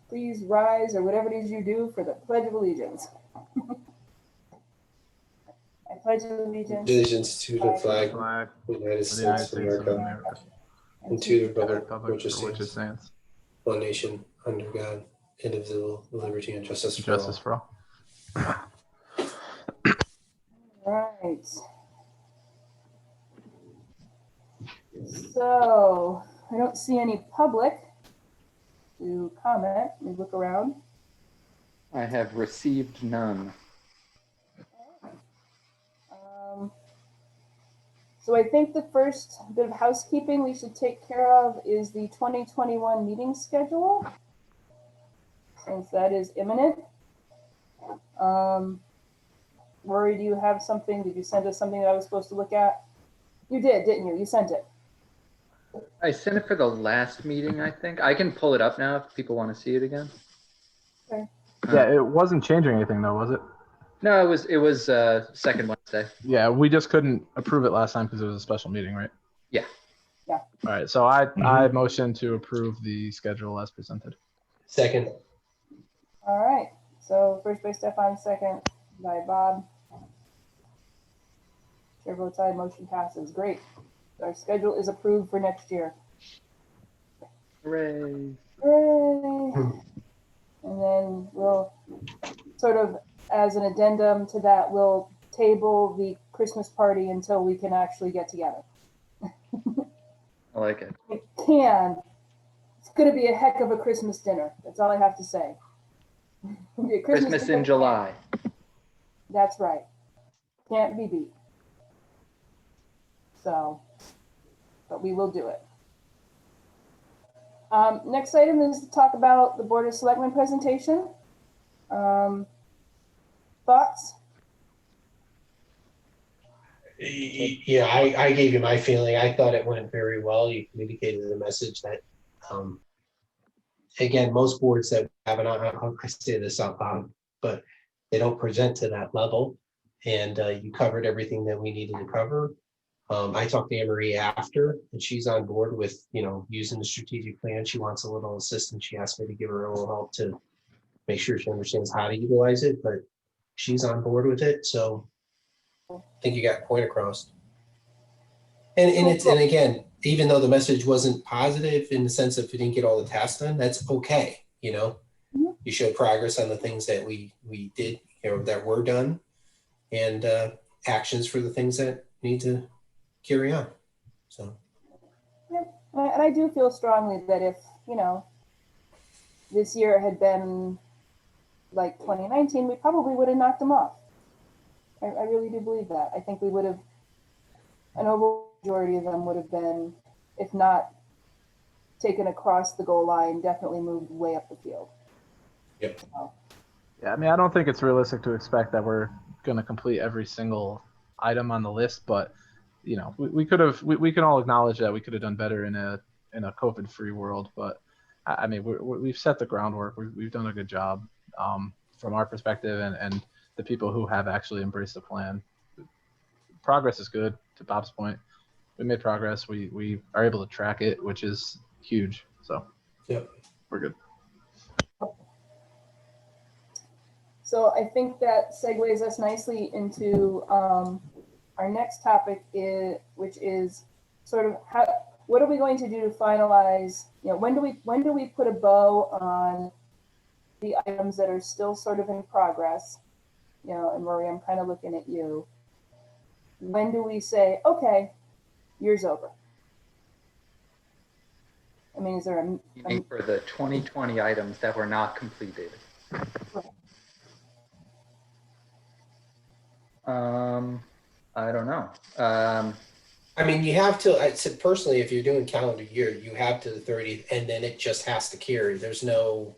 Please rise, or whatever it is you do, for the Pledge of Allegiance. I pledge allegiance Allegiance to the flag Flag of the United of the United States of States of America America, and to the to the republic republic which for which it stands, stands, one nation, under God, indivisible, with liberty and justice for justice all. for all. Right. So I don't see any public to comment. Let me look around. I have received none. So I think the first bit of housekeeping we should take care of is the 2021 meeting schedule, since that is imminent. Rory, do you have something? Did you send us something that I was supposed to look at? You did, didn't you? You sent it. I sent it for the last meeting, I think. I can pull it up now if people want to see it again. Okay. Yeah, it wasn't changing anything though, was it? No, it was second Wednesday. Yeah, we just couldn't approve it last time because it was a special meeting, right? Yeah. Yeah. All right, so I motion to approve the schedule as presented. Second. All right. So first by Stefan, second by Bob. Chair votes aye, motion passes. Great. Our schedule is approved for next year. Hooray. Hooray. And then we'll sort of, as an addendum to that, we'll table the Christmas party until we can actually get together. I like it. It can. It's going to be a heck of a Christmas dinner. That's all I have to say. It'll be a Christmas dinner. in July. That's right. Can't be beat. So, but we will do it. Next item is to talk about the Board of Selectmen presentation. Thoughts? Yeah, I gave you my feeling. I thought it went very well. You communicated the message that, again, most boards that have an, I say this out loud, but they don't present to that level. And you covered everything that we needed to cover. I talked to Anne Marie after, and she's on board with, using the strategic plan. She wants a little assistance. She asked me to give her a little help to make sure she understands how to utilize it, but she's on board with it. So I think you got a point across. And again, even though the message wasn't positive in the sense that we didn't get all the tasks done, that's okay. Mm-hmm. You showed progress on the things that we did, that were done, and actions for the things that need to carry on. So Yeah, and I do feel strongly that if, this year had been like 2019, we probably would have knocked them off. I really do believe that. I think we would have, an overall majority of them would have been, if not taken across the goal line, definitely moved way up the field. Yep. So. Yeah, I mean, I don't think it's realistic to expect that we're going to complete every single item on the list, but we could have. We can all acknowledge that we could have done better in a COVID-free world. But I mean, we've set the groundwork. We've done a good job from our perspective, and the people who have actually embraced the plan. Progress is good. To Bob's point, we made progress. We are able to track it, which is huge. So yep, we're good. So I think that segues us nicely into our next topic, which is sort of what are we going to do to finalize? When do we put a bow on the items that are still sort of in progress? And Marie, I'm kind of looking at you. When do we say, okay, year's over? I mean, is there You mean for the 2020 items that were not completed? Right. I don't know. I mean, you have to. I said personally, if you're doing calendar year, you have to the 30th, and then it just has to carry. There's no.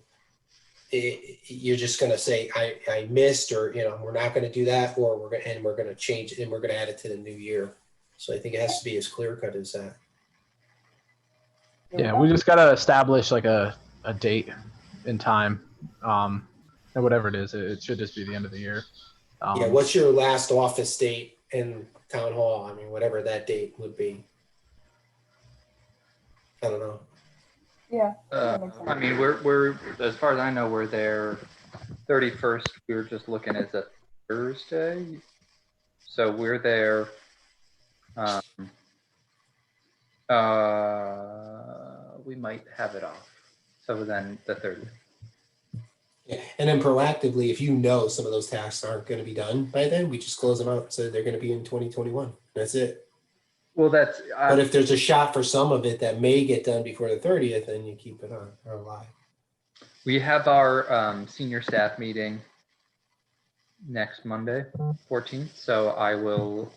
You're just going to say I missed, or we're not going to do that, or we're going to change it, and we're going to add it to the new year. So I think it has to be as clear cut as that. Yeah, we just got to establish like a date and time, and whatever it is, it should just be the end of the year. Yeah, what's your last office date in town hall? I mean, whatever that date would be. I don't know. Yeah. that makes sense. I mean, we're, as far as I know, we're there 31st. We were just looking as a Thursday. So we're there, we might have it off. So then the 30th. Yeah. And then proactively, if you know some of those tasks aren't going to be done by then, we just close them out. So they're going to be in 2021. That's it. Well, that's, But if there's a shot for some of it that may get done before the 30th, then you keep it on or live. we have our senior staff meeting next Monday, 14th. So I will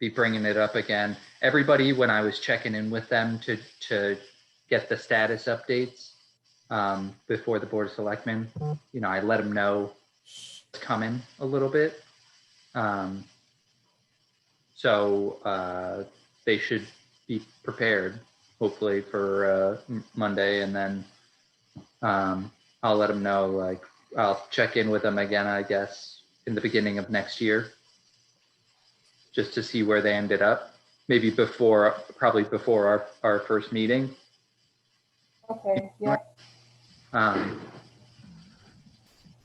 be bringing it up again. Everybody, when I was checking in with them to get the status updates before the Board of Selectmen, you know, I let them know it's coming a little bit. So they should be prepared, hopefully, for Monday, and then I'll let them know, like, I'll check in with them again, I guess, in the beginning of next year, just to see where they ended up, maybe before, probably before our first meeting. Okay, yeah.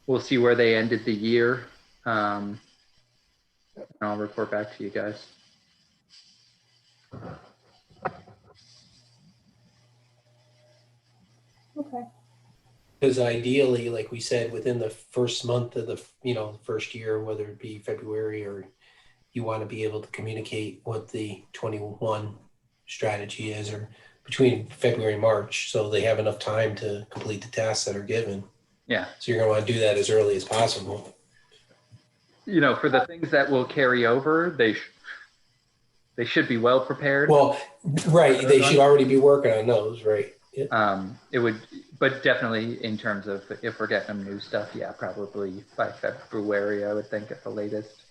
We'll see where they ended the year. And I'll report back to you guys. Okay. Because ideally, like we said, within the first month of the, the first year, whether it be February, or you want to be able to communicate what the 21 strategy is, or between February and March, so they have enough time to complete the tasks that are given. Yeah. So you're going to want to do that as early as possible. You know, for the things that will carry over, they should be well prepared. Well, right. They should already be working on those, right? Yeah. It would, but definitely in terms of if we're getting them new stuff, yeah, probably by February, I would think at the latest,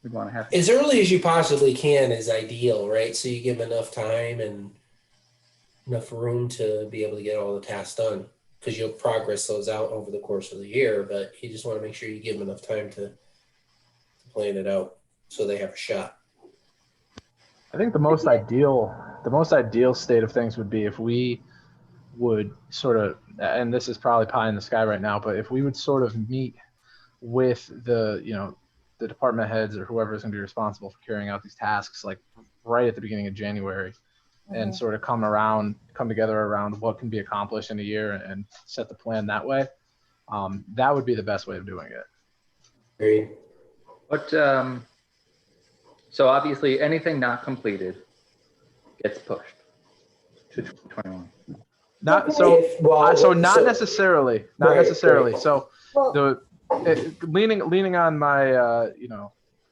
we'd want to have. As early as you possibly can is ideal, right? So you give them enough time and enough room to be able to get all the tasks done, because you'll progress those out over the course of the year, but you just want to make sure you give them enough time to plan it out so they have a shot. I think the most ideal state of things would be if we would sort of, and this is probably pie in the sky right now, but if we would sort of meet with the department heads or whoever is going to be responsible for carrying out these tasks, like right at the beginning of January, and sort of come together around what can be accomplished in a year and set the plan that way. That would be the best way of doing it. Agreed. But so obviously anything not completed gets pushed to 2021. Not necessarily. So leaning on my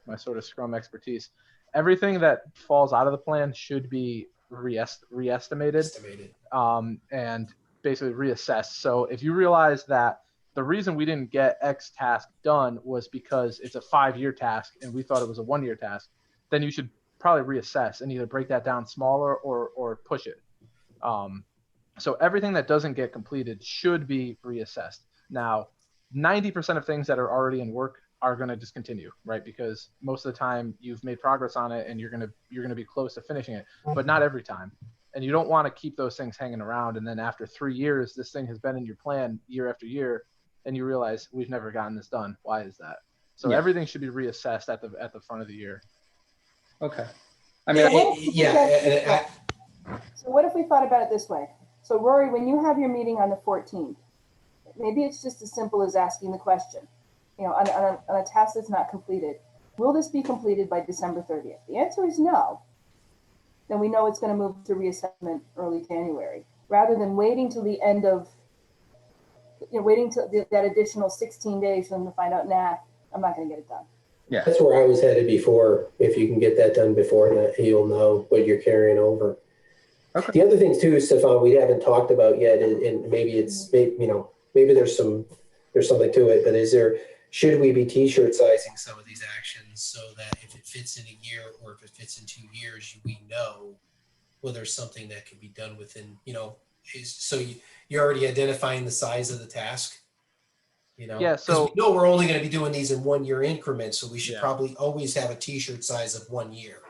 my sort of Scrum expertise, everything that falls out of the plan should be reestimated and basically reassessed. So if you realize that the reason we didn't get X task done was because it's a 5-year task and we thought it was a 1-year task, then you should probably reassess and either break that down smaller or push it. So everything that doesn't get completed should be reassessed. Now, 90% of things that are already in work are going to just continue, right? Because most of the time you've made progress on it and you're going to be close to finishing it, but not every time. And you don't want to keep those things hanging around. And then after 3 years, this thing has been in your plan year after year, and you realize we've never gotten this done. Why is that? So everything should be reassessed at the front of the year. Okay. I mean, So what if we thought about it this way? So Rory, when you have your meeting on the 14th, maybe it's just as simple as asking the question, on a task that's not completed, will this be completed by December 30th? The answer is no. Then we know it's going to move to reassessment early January, rather than waiting till the end of, waiting till that additional 16 days for them to find out, nah, I'm not going to get it done. Yeah, that's where I was headed before. If you can get that done before that, you'll know what you're carrying over. Okay. The other things too, Stefan, we haven't talked about yet, and maybe it's, maybe there's something to it, but should we be t-shirt sizing some of these actions so that if it fits in a year or if it fits in 2 years, we know whether there's something that can be done within, so you're already identifying the size of the task, Yeah. So we know we're only going to be doing these in 1 year increments. So we should probably always have a t-shirt size of 1 year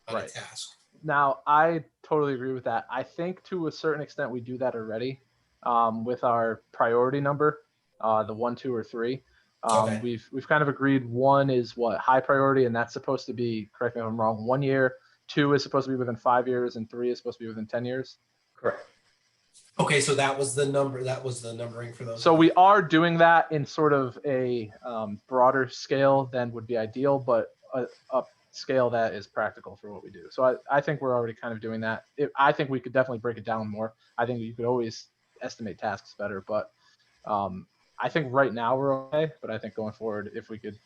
on a task. Now, I totally agree with that. I think to a certain extent we do that already. with our priority number, the 1, 2, or 3. Okay. We've kind of agreed 1 is what, high priority, and that's supposed to be, correct me if I'm wrong, 1 year. 2 is supposed to be within 5 years, and 3 is supposed to be within 10 years. Correct. Okay, so that was the number. That was the numbering for those. So we are doing that in sort of a broader scale than would be ideal, but a scale that is practical for what we do. So I think we're already kind of doing that. I think we could definitely break it down more. I think you could always estimate tasks better, but I think right now we're okay. But I think going forward, if we could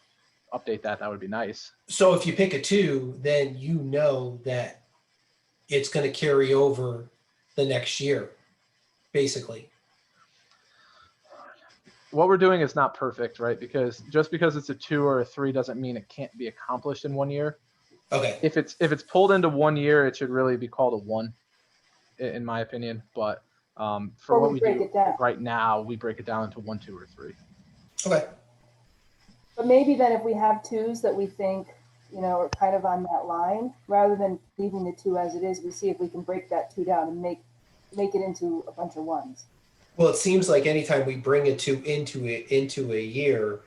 update that, that would be nice. So if you pick a 2, then you know that it's going to carry over the next year, basically. What we're doing is not perfect, right? Because just because it's a 2 or a 3 doesn't mean it can't be accomplished in 1 year. Okay. If it's pulled into 1 year, it should really be called a 1, in my opinion. But for Or what we we break do it down. right now, we break it down into 1, 2, or 3. Okay. But maybe then if we have 2s that we think, are kind of on that line, rather than leaving the 2 as it is, we see if we can break that 2 down and make it into a bunch of 1s. Well, it seems like anytime we bring a 2 into a year,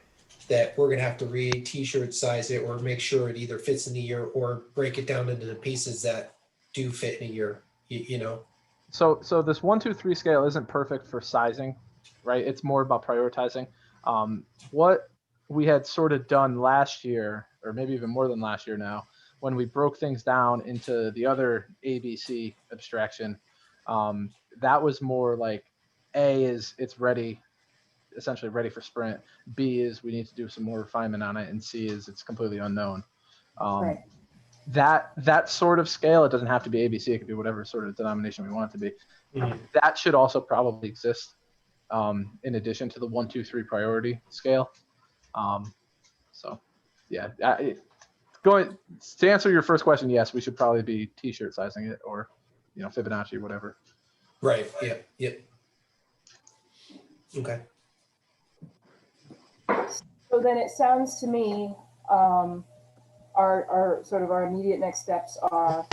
that we're gonna have to T-shirt size it or make sure it either fits in the year or break it down into the pieces that do fit in a year. You know. So this 1, 2, 3 scale isn't perfect for sizing, right? It's more about prioritizing. What we had sort of done last year, or maybe even more than last year now, when we broke things down into the other ABC abstraction, that was more like A is it's ready, essentially ready for sprint. B is we need to do some more refinement on it, and C is it's completely unknown. Right. That sort of scale, it doesn't have to be ABC, it could be whatever sort of denomination we want it to be. Mhm. That should also probably exist in addition to the 1, 2, 3 priority scale. So yeah, going to answer your first question, yes, we should probably be T-shirt sizing it, or Fibonacci, whatever. Right. Yep. Yep. Okay. So then it sounds to me, our sort of our immediate next steps are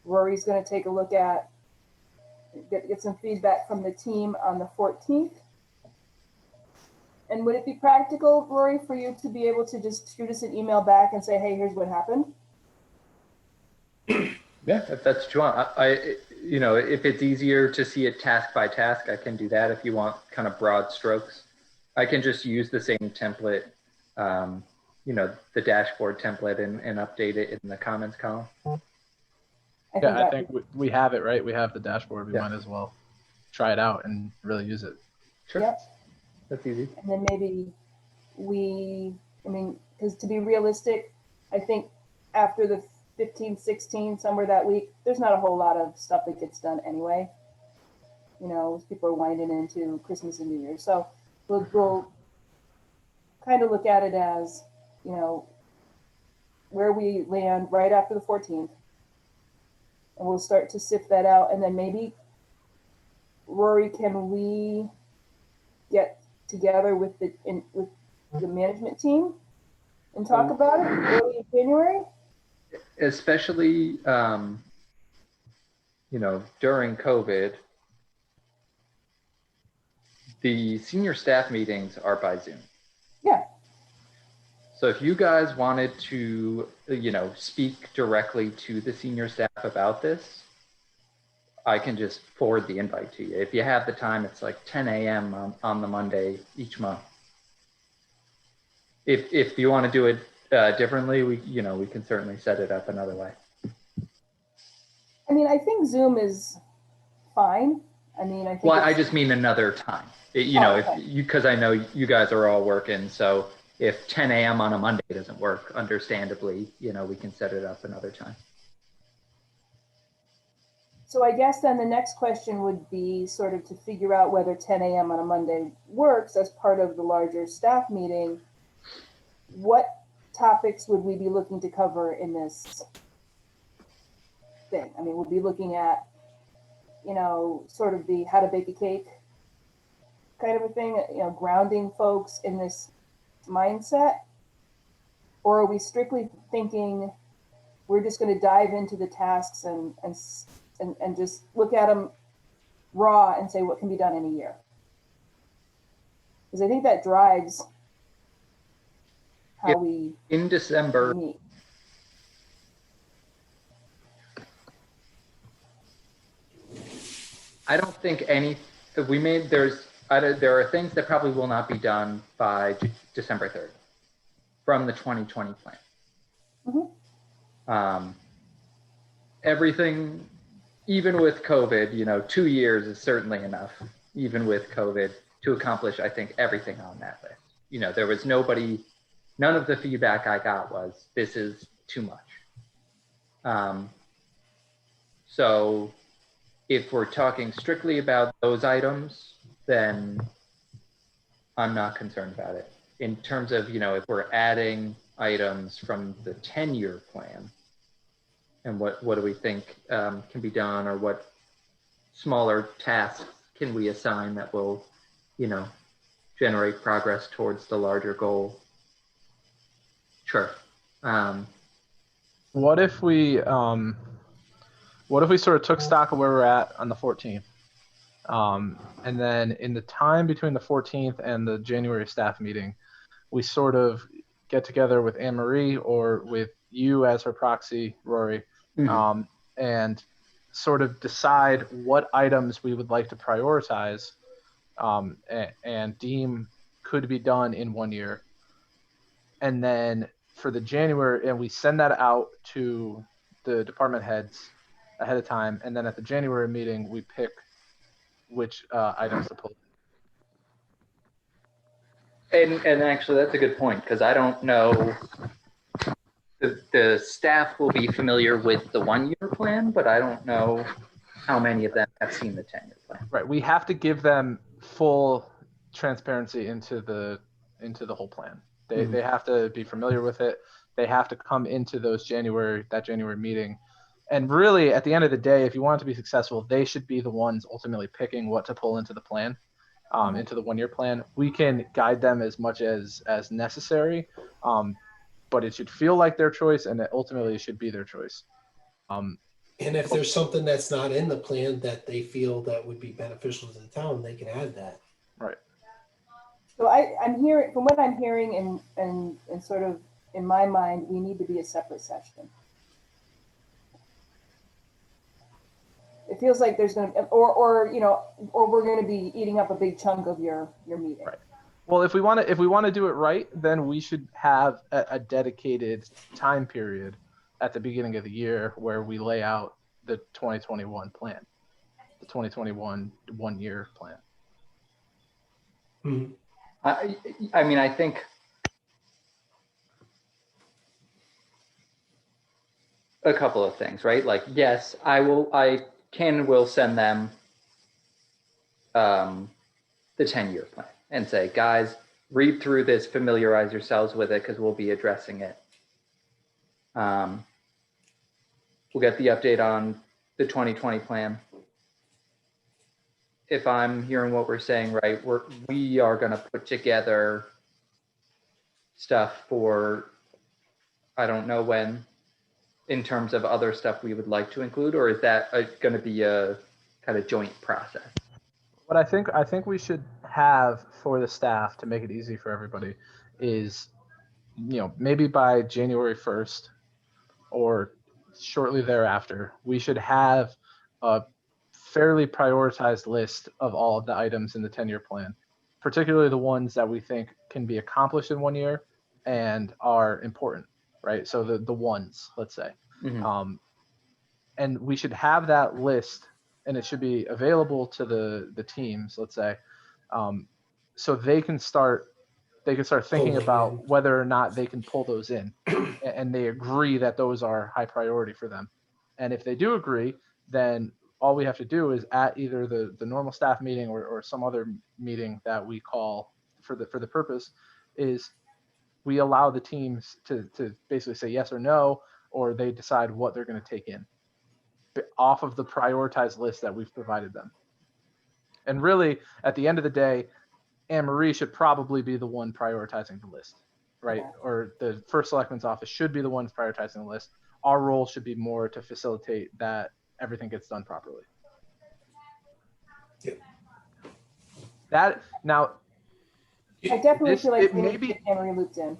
Rory's going to take a look at, get some feedback from the team on the 14th. And would it be practical, Rory, for you to be able to just shoot us an email back and say, hey, here's what happened? Yeah, if that's what you want. If it's easier to see it task by task, I can do that. If you want kind of broad strokes, I can just use the same template, the dashboard template and update it in the comments column. I think we have it, right? We have the dashboard. We Yeah. might as well try it out and really use it. Sure. Yep. That's easy. And then maybe because to be realistic, I think after the 15th, 16th, somewhere that week, there's not a whole lot of stuff that gets done anyway. People are winding into Christmas and New Year. So we'll kind of look at it as, where we land right after the 14th. And we'll start to sift that out. And then maybe, Rory, can we get together with the management team and talk about it early in January? Especially, during COVID, the senior staff meetings are by Zoom. Yeah. So if you guys wanted to, speak directly to the senior staff about this, I can just forward the invite to you. If you have the time, it's like 10 a.m. on the Monday each month. If you want to do it differently, we can certainly set it up another way. I think Zoom is fine. I think. Well, I just mean another time. Okay. Because I know you guys are all working, so if 10 a.m. on a Monday doesn't work, understandably, we can set it up another time. So I guess then the next question would be sort of to figure out whether 10 a.m. on a Monday works as part of the larger staff meeting. What topics would we be looking to cover in this thing? We'll be looking at, sort of the how to bake a cake kind of a thing, grounding folks in this mindset. Or are we strictly thinking we're just going to dive into the tasks and just look at them raw and say what can be done in a year. Because I think that drives how we In December, meet. I don't think there are things that probably will not be done by December 3rd from the 2020 plan. Mhm. Everything, even with COVID, 2 years is certainly enough, even with COVID, to accomplish, I think, everything on that list. There was none of the feedback I got was, this is too much. So if we're talking strictly about those items, then I'm not concerned about it. In terms of, if we're adding items from the 10-year plan, and what do we think can be done, or what smaller tasks can we assign that will, generate progress towards the larger goal? Sure. What if we sort of took stock of where we're at on the 14th? And then in the time between the 14th and the January staff meeting, we sort of get together with Anne Marie or with you as her proxy, Rory, and sort of decide what items we would like to prioritize and deem could be done in 1 year. And then for the January, and we send that out to the department heads ahead of time. And then at the January meeting, we pick which items to pull. And actually, that's a good point, because I don't know, the staff will be familiar with the 1-year plan, but I don't know how many of them have seen the 10-year plan. Right. We have to give them full transparency into the whole plan. They have to be familiar with it. They have to come into that January meeting. And really, at the end of the day, if you want it to be successful, they should be the ones ultimately picking what to pull into the plan, into the 1-year plan. We can guide them as much as necessary, but it should feel like their choice, and ultimately it should be their choice. And if there's something that's not in the plan that they feel that would be beneficial to the town, they can add that. Right. So I'm hearing, from what I'm hearing and sort of in my mind, we need to be a separate session. It feels like there's going to, or we're going to be eating up a big chunk of your meeting. Right. Well, if we want to do it right, then we should have a dedicated time period at the beginning of the year where we lay out the 2021 plan, the 2021 1-year plan. Mm-hmm. I mean, I think a couple of things, right? Like, yes, I can and will send them the 10-year plan and say, guys, read through this, familiarize yourselves with it, because we'll be addressing it. We'll get the update on the 2020 plan. If I'm hearing what we're saying right, we are going to put together stuff for, I don't know when, in terms of other stuff we would like to include, or is that going to be a kind of joint process? What I think we should have for the staff to make it easy for everybody is, maybe by January 1st or shortly thereafter, we should have a fairly prioritized list of all of the items in the 10-year plan, particularly the ones that we think can be accomplished in 1 year and are important, right? So the ones, let's say. Mm-hmm. And we should have that list, and it should be available to the teams, let's say, so they can start thinking about whether or not they can pull those in, and they agree that those are high priority for them. And if they do agree, then all we have to do is at either the normal staff meeting or some other meeting that we call for the purpose, is we allow the teams to basically say yes or no, or they decide what they're going to take in off of the prioritized list that we've provided them. And really, at the end of the day, Anne Marie should probably be the one prioritizing the list, right? Yeah. Or the first selectman's office should be the ones prioritizing the list. Our role should be more to facilitate that everything gets done properly. That now, I definitely This- feel like it we may need be- to get Anne Marie looped in.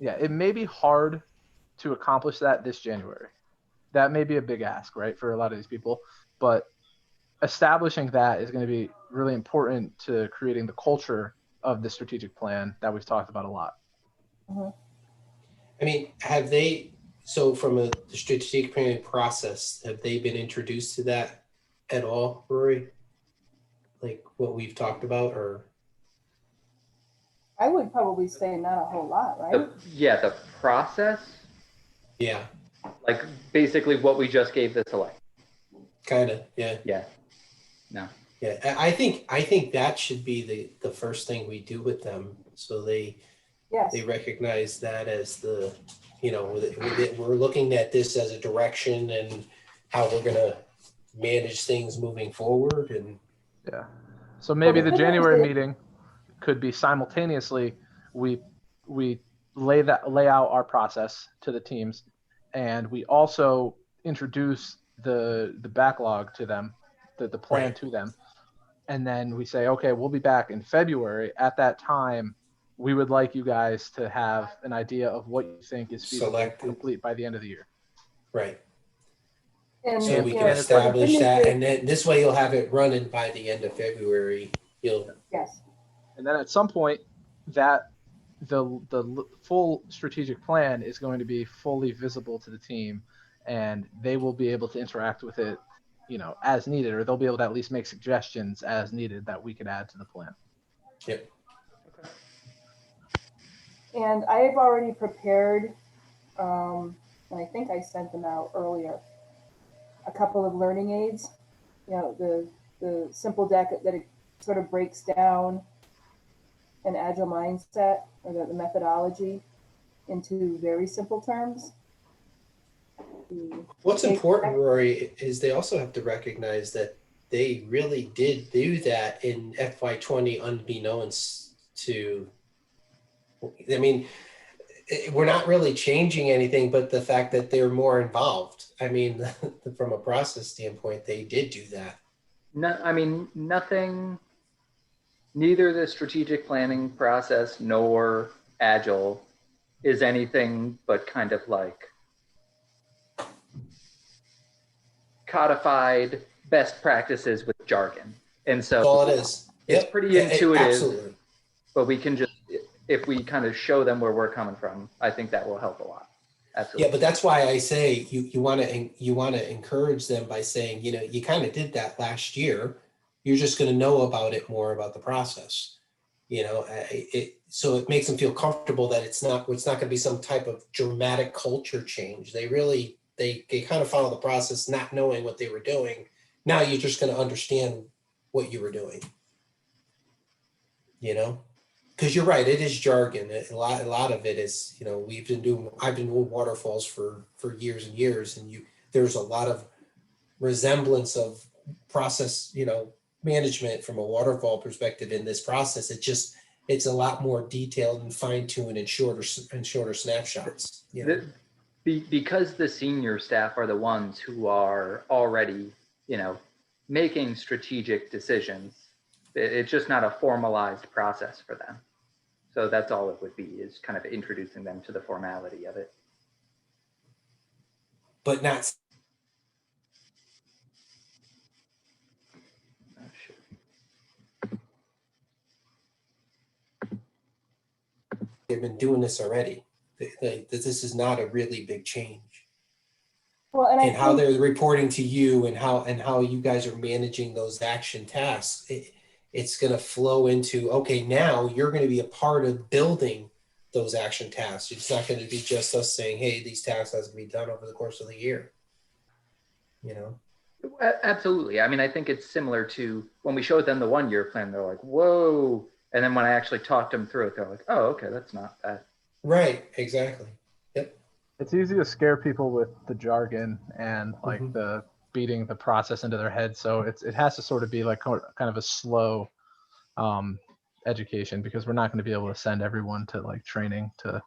yeah, it may be hard to accomplish that this January. That may be a big ask, right, for a lot of these people. But establishing that is going to be really important to creating the culture of the strategic plan that we've talked about a lot. I mean, have they, so from the strategic planning process, have they been introduced to that at all, Rory? Like what we've talked about, or? I would probably say not a whole lot, right? The process, Yeah, like basically what we just gave the select. kind of, yeah. Yeah. No. Yeah, I think that should be the first thing we do with them, so they Yes. recognize that as the, we're looking at this as a direction and how we're gonna manage things moving forward, and Yeah. So maybe the Well, January meeting could be simultaneously we lay out our process to the teams, and we also introduce the backlog to them, the plan Right. to them, and then we say, okay, we'll be back in February. At that time, we would like you guys to have an idea of what you think is feasible to Selected. complete by the end of the year. right. And, So we you can know, establish the that, goodness and then this way you'll have it running by the end of February. You'll, is- Yes. And then at some point, that the full strategic plan is going to be fully visible to the team, and they will be able to interact with it, as needed, or they'll be able to at least make suggestions as needed that we could add to the plan. yep, And I have already prepared, and I think I sent them out earlier, a couple of learning aids. The simple deck that it sort of breaks down an agile mindset or the methodology into very simple terms. what's important, Rory, is they also have to recognize that they really did do that in FY20 unbeknownst to, I mean, we're not really changing anything, but the fact that they're more involved. I mean, from a process standpoint, they did do that. No, I mean, nothing, neither the strategic planning process nor Agile is anything but kind of like codified best practices with jargon. And That's so all it is. it's Yep. pretty Yeah, intuitive, absolutely. but we can just, if we kind of show them where we're coming from, I think that will help a lot. Absolutely. Yeah, but that's why I say you want to encourage them by saying, you kind of did that last year. You're just going to know about it more, about the process. So it makes them feel comfortable that it's not going to be some type of dramatic culture change. They kind of follow the process, not knowing what they were doing. Now you're just going to understand what you were doing. Because you're right, it is jargon. A lot of it is, I've been doing waterfalls for years and years, and there's a lot of resemblance of process, management from a waterfall perspective in this process. It's a lot more detailed and fine-tuned and shorter snapshots. Because the senior staff are the ones who are already, making strategic decisions. It's just not a formalized process for them. So that's all it would be, is kind of introducing them to the formality of it. But not. Oh, shit. They've been doing this already. This is not a really big change. Well, and how they're reporting to you and how you guys are managing those action tasks, it's going to flow into, okay, now you're going to be a part of building those action tasks. It's not going to be just us saying, hey, these tasks have to be done over the course of the year. Absolutely. I mean, I think it's similar to when we showed them the 1-year plan, they're like, whoa. And then when I actually talked them through it, they're like, oh, okay, that's not bad. Right, exactly. Yep. It's easy to scare people with the jargon and like the beating the process into their head. So it has to sort of be like kind of a slow education, because we're not going to be able to send everyone to like training to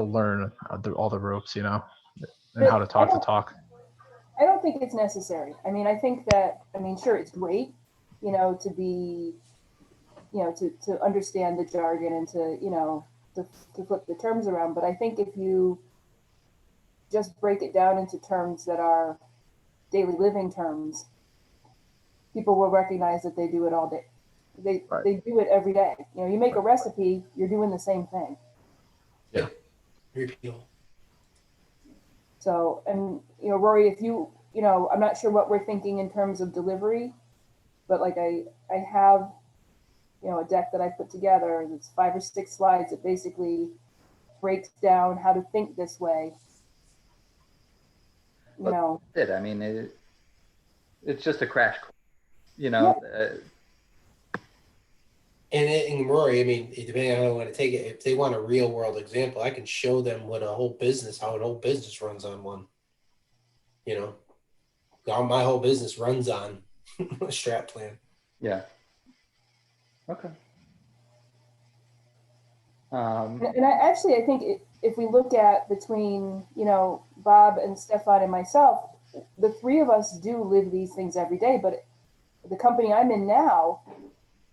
learn all the ropes, and how to talk. I don't think it's necessary. I mean, I think that, sure, it's great to be, to understand the jargon and to, to flip the terms around. But I think if you just break it down into terms that are daily living terms, people will recognize that they do it all day. They do it every day. You make a recipe, you're doing the same thing. Yeah. Repeatable. So, and, Rory, if I'm not sure what we're thinking in terms of delivery, but like I have, a deck that I put together that's 5 or 6 slides that basically breaks down how to think this way. I mean, it's just a crash course, Yeah. And Rory, I mean, depending on how they want to take it, if they want a real world example, I can show them how an whole business runs on one. My whole business runs on a strat plan. Yeah. Okay. And I think if we look at between, Bob and Stefan and myself, the 3 of us do live these things every day, but the company I'm in now,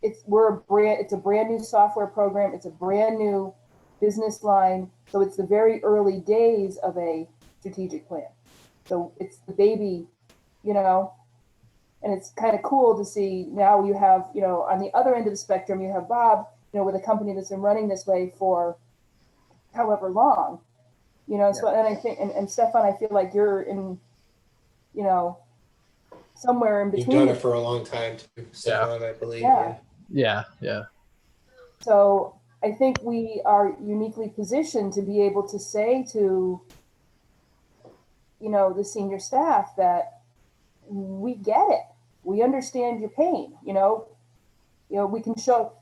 it's a brand new software program. It's a brand new business line. So it's the very early days of a strategic plan. So it's the baby, and it's kind of cool to see now you have, on the other end of the spectrum, you have Bob, with a company that's been running this way for however long, so, and I think, and Stefan, I feel like you're in, somewhere in between. You've done it for a long time too, Stefan, I believe. Yeah. So I think we are uniquely positioned to be able to say to, the senior staff that we get it. We understand your pain, we can show,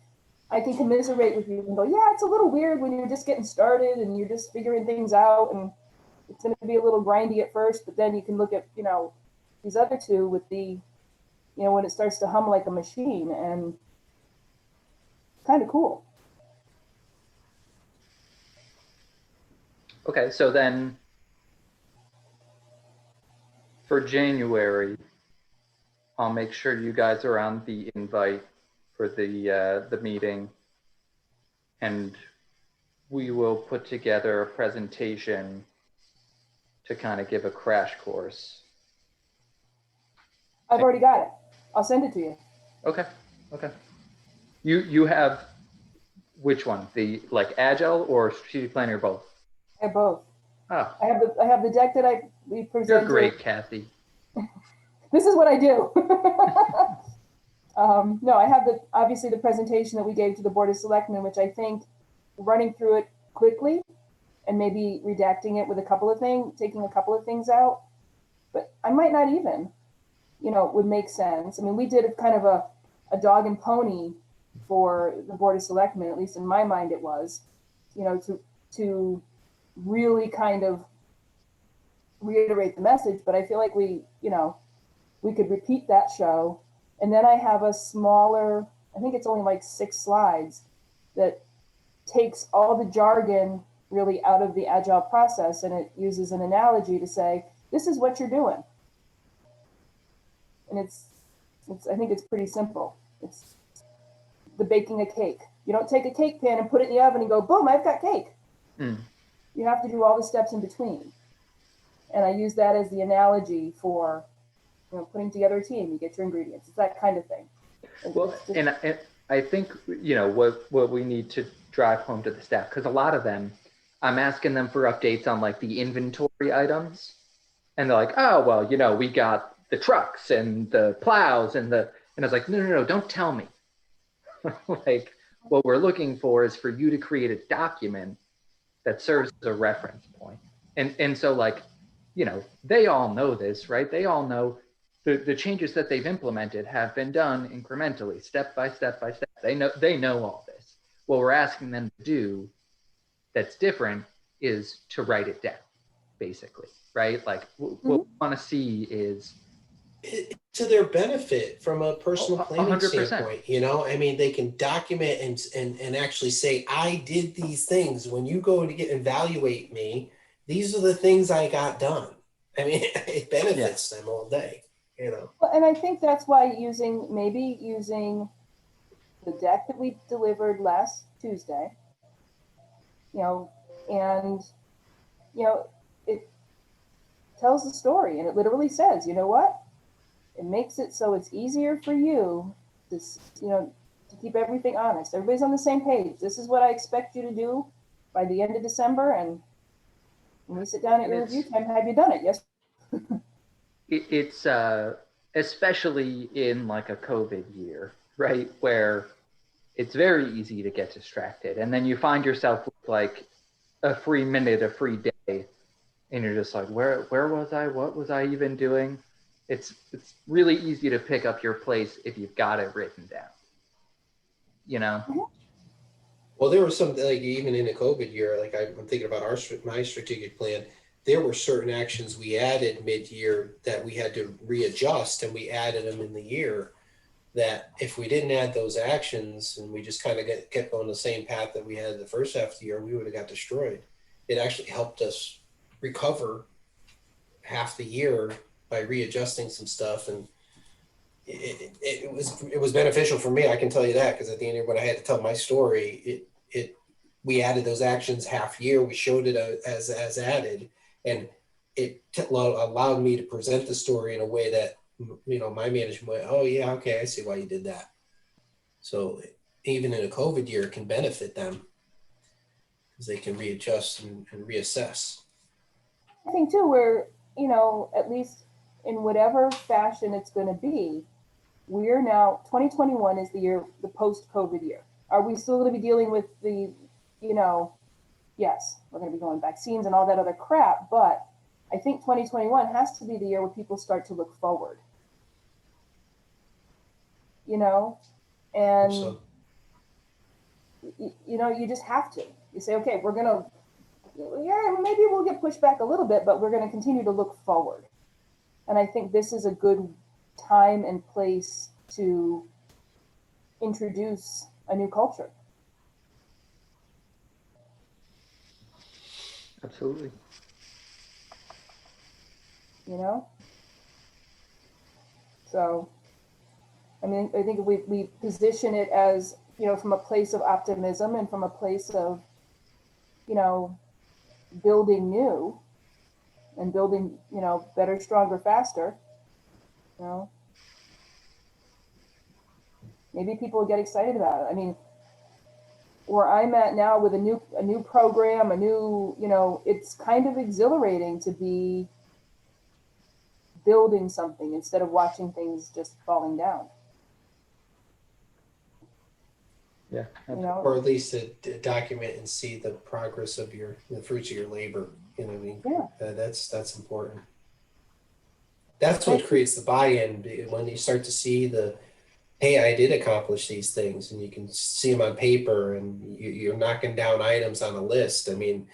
I can commiserate with you and go, yeah, it's a little weird when you're just getting started and you're just figuring things out, and it's going to be a little grindy at first, but then you can look at, these other 2 with the, when it starts to hum like a machine, and kind of cool. Okay, so then for January, I'll make sure you guys are on the invite for the meeting, and we will put together a presentation to kind of give a crash course. I've already got it. I'll send it to you. Okay. You have which one? The agile or strategic planning, or both? I have both. Oh, I have the deck that we presented. you're great, Kathy. This is what I do. No, I have obviously the presentation that we gave to the Board of Selectmen, which I think running through it quickly and maybe redacting it with taking a couple of things out, but I might not even, would make sense. I mean, we did a kind of a dog and pony for the Board of Selectmen, at least in my mind it was, to really kind of reiterate the message, but I feel like we could repeat that show. And then I have a smaller, I think it's only like 6 slides, that takes all the jargon really out of the agile process, and it uses an analogy to say, this is what you're doing. And it's I think it's pretty simple. It's the baking a cake. You don't take a cake pan and put it in the oven and go, boom, I've got cake. You have to do all the steps in between. And I use that as the analogy for, putting together a team. You get your ingredients. It's that kind of thing. Well, and I think, what we need to drive home to the staff, because a lot of them, I'm asking them for updates on like the inventory items. And they're like, oh, well, we got the trucks and the plows and I was like, no, don't tell me. Like, what we're looking for is for you to create a document that serves as a reference point. And so like, they all know this, right? They all know the changes that they've implemented have been done incrementally, step by step by step. They know all this. What we're asking them to do that's different is to write it down, basically, right? Like what we want to see is to their benefit from a personal planning 100%. standpoint. I mean, they can document and actually say, I did these things. When you go to evaluate me, these are the things I got done. I mean, it benefits them all day. you know. Well, and I think that's why maybe using the deck that we delivered last Tuesday, and, it tells the story, and it literally says, you know what? It makes it so it's easier for you to, to keep everything honest. Everybody's on the same page. This is what I expect you to do by the end of December, and when we sit down at your review time, have you done it? Yes. It's especially in like a COVID year, right? Where it's very easy to get distracted. And then you find yourself with like a free minute, a free day, and you're just like, where was I? What was I even doing? It's really easy to pick up your place if you've got it written down, you know? Well, there was some, like, even in a COVID year, like I'm thinking about my strategic plan, there were certain actions we added mid-year that we had to readjust, and we added them in the year, that if we didn't add those actions and we just kind of kept on the same path that we had the first half of the year, we would have got destroyed. It actually helped us recover half the year by readjusting some stuff, and it was beneficial for me. I can tell you that, because at the end of when I had to tell my story, we added those actions half year. We showed it as added, and it allowed me to present the story in a way that, my management went, oh yeah, okay, I see why you did that. So even in a COVID year, it can benefit them because they can readjust and reassess. I think too, we're, at least in whatever fashion it's going to be, we're now, 2021 is the year, the post-COVID year. Are we still going to be dealing with the, yes, we're going to be going vaccines and all that other crap, but I think 2021 has to be the year where people start to look forward. And, So, you just have to. You say, okay, we're going to, maybe we'll get pushed back a little bit, but we're going to continue to look forward. And I think this is a good time and place to introduce a new culture. Absolutely. So, I mean, I think if we position it as, from a place of optimism and from a place of, building new and building, better, stronger, faster, maybe people will get excited about it. I mean, where I'm at now with a new program, it's kind of exhilarating to be building something instead of watching things just falling down. Yeah. or at least to document and see the progress of the fruits of your labor. What I mean? Yeah. That's important. That's what creates the buy-in, when you start to see hey, I did accomplish these things, and you can see them on paper, and you're knocking down items on a list. I mean,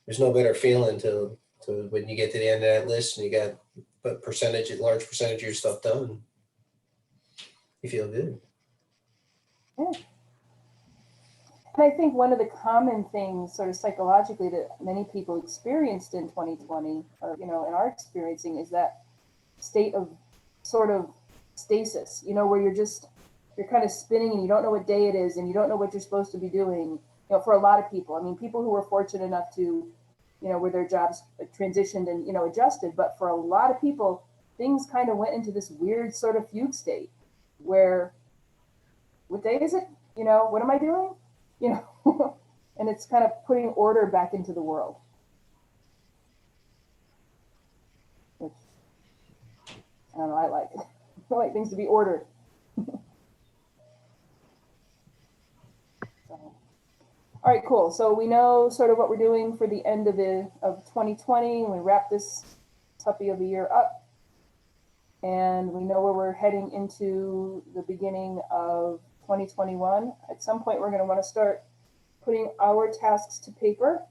there's no better feeling to when you get to the end of that list and you got a large percentage of your stuff done. You feel good. Yeah. And I think one of the common things sort of psychologically that many people experienced in 2020, or, and are experiencing, is that state of sort of stasis, where you're kind of spinning and you don't know what day it is and you don't know what you're supposed to be doing, for a lot of people. I mean, people who were fortunate enough to, where their jobs transitioned and, adjusted, but for a lot of people, things kind of went into this weird sort of fugue state where, what day is it? What am I doing? And it's kind of putting order back into the world. Which, I don't know, I like it. I like things to be ordered. All right, cool. So we know sort of what we're doing for the end of 2020. We wrap this puppy of a year up, and we know where we're heading into the beginning of 2021. At some point, we're going to want to start putting our tasks to paper,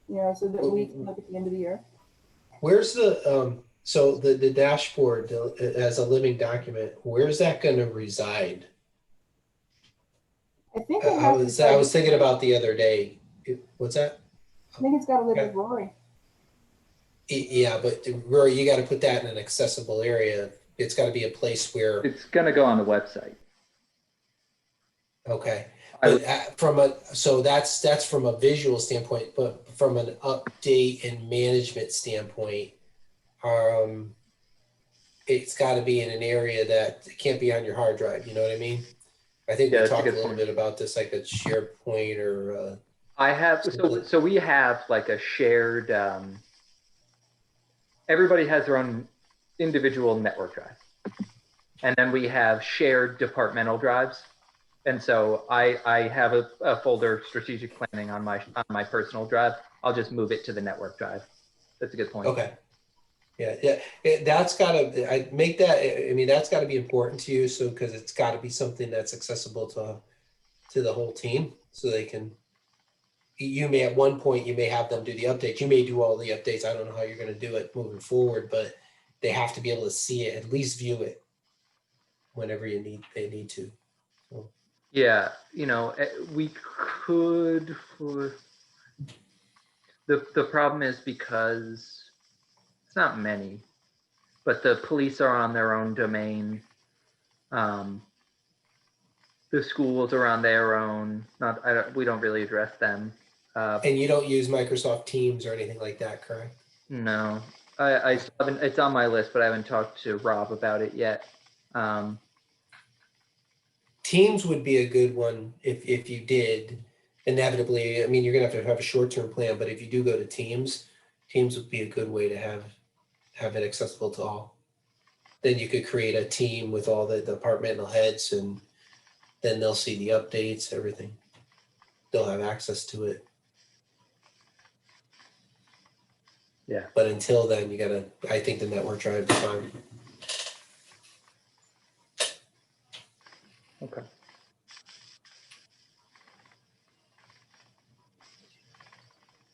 so that we can look at the end of the year. Where's so the dashboard as a living document, where's that going to reside? I think I was thinking about the other day. What's that? I think it's got to live with Rory. Yeah, but Rory, you got to put that in an accessible area. It's got to be a place where, It's gonna go on the website. okay. I But so that's from a visual standpoint, but from an update and management standpoint, it's got to be in an area that it can't be on your hard drive. You know what I mean? I think Yeah, we that's a talked a good little point. bit about this, like a SharePoint or I have, so we have like a shared, everybody has their own individual network drive. And then we have shared departmental drives. And so I have a folder, strategic planning, on my personal drive. I'll just move it to the network drive. That's a good point. okay. Yeah. That's gotta, I make that, I mean, that's gotta be important to you. So, cause it's gotta be something that's accessible to the whole team. So they can, you may, at one point, you may have them do the updates. You may do all the updates. I don't know how you're gonna do it moving forward, but they have to be able to see it, at least view it whenever they need to. So, Yeah, we could, the problem is because it's not many, but the police are on their own domain. The schools are on their own. We don't really address them. and you don't use Microsoft Teams or anything like that, correct? No, I still haven't. It's on my list, but I haven't talked to Rob about it yet. Teams would be a good one if you did inevitably. I mean, you're gonna have a short-term plan, but if you do go to Teams would be a good way to have it accessible to all. Then you could create a team with all the departmental heads, and then they'll see the updates, everything. They'll have access to it. Yeah. But until then, I think the network drive is fine. Okay.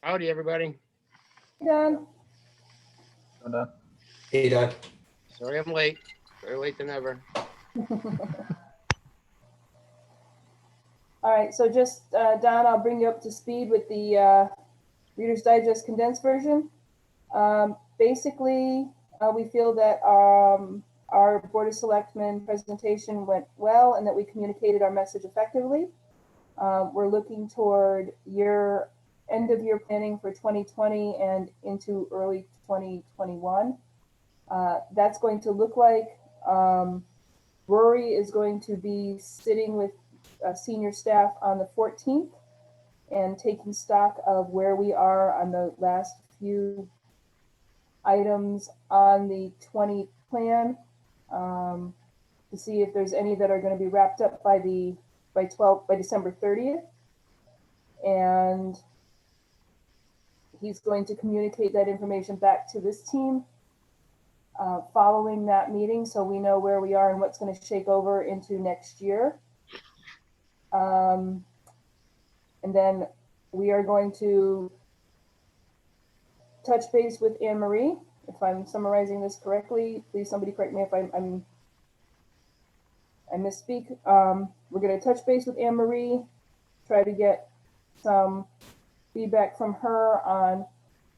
Howdy, everybody. Done. Hey, Don. Sorry I'm late. Better late than ever. All right, so just, Don, I'll bring you up to speed with the Reader's Digest condensed version. Basically, we feel that our Board of Selectmen presentation went well and that we communicated our message effectively. We're looking toward end of year planning for 2020 and into early 2021. That's going to look like Rory is going to be sitting with senior staff on the 14th and taking stock of where we are on the last few items on the 20 plan, to see if there's any that are going to be wrapped up by December 30th. And he's going to communicate that information back to this team following that meeting, so we know where we are and what's going to shake over into next year. And then we are going to touch base with Anne Marie. If I'm summarizing this correctly, please somebody correct me if I misspeak. We're going to touch base with Anne Marie, try to get some feedback from her on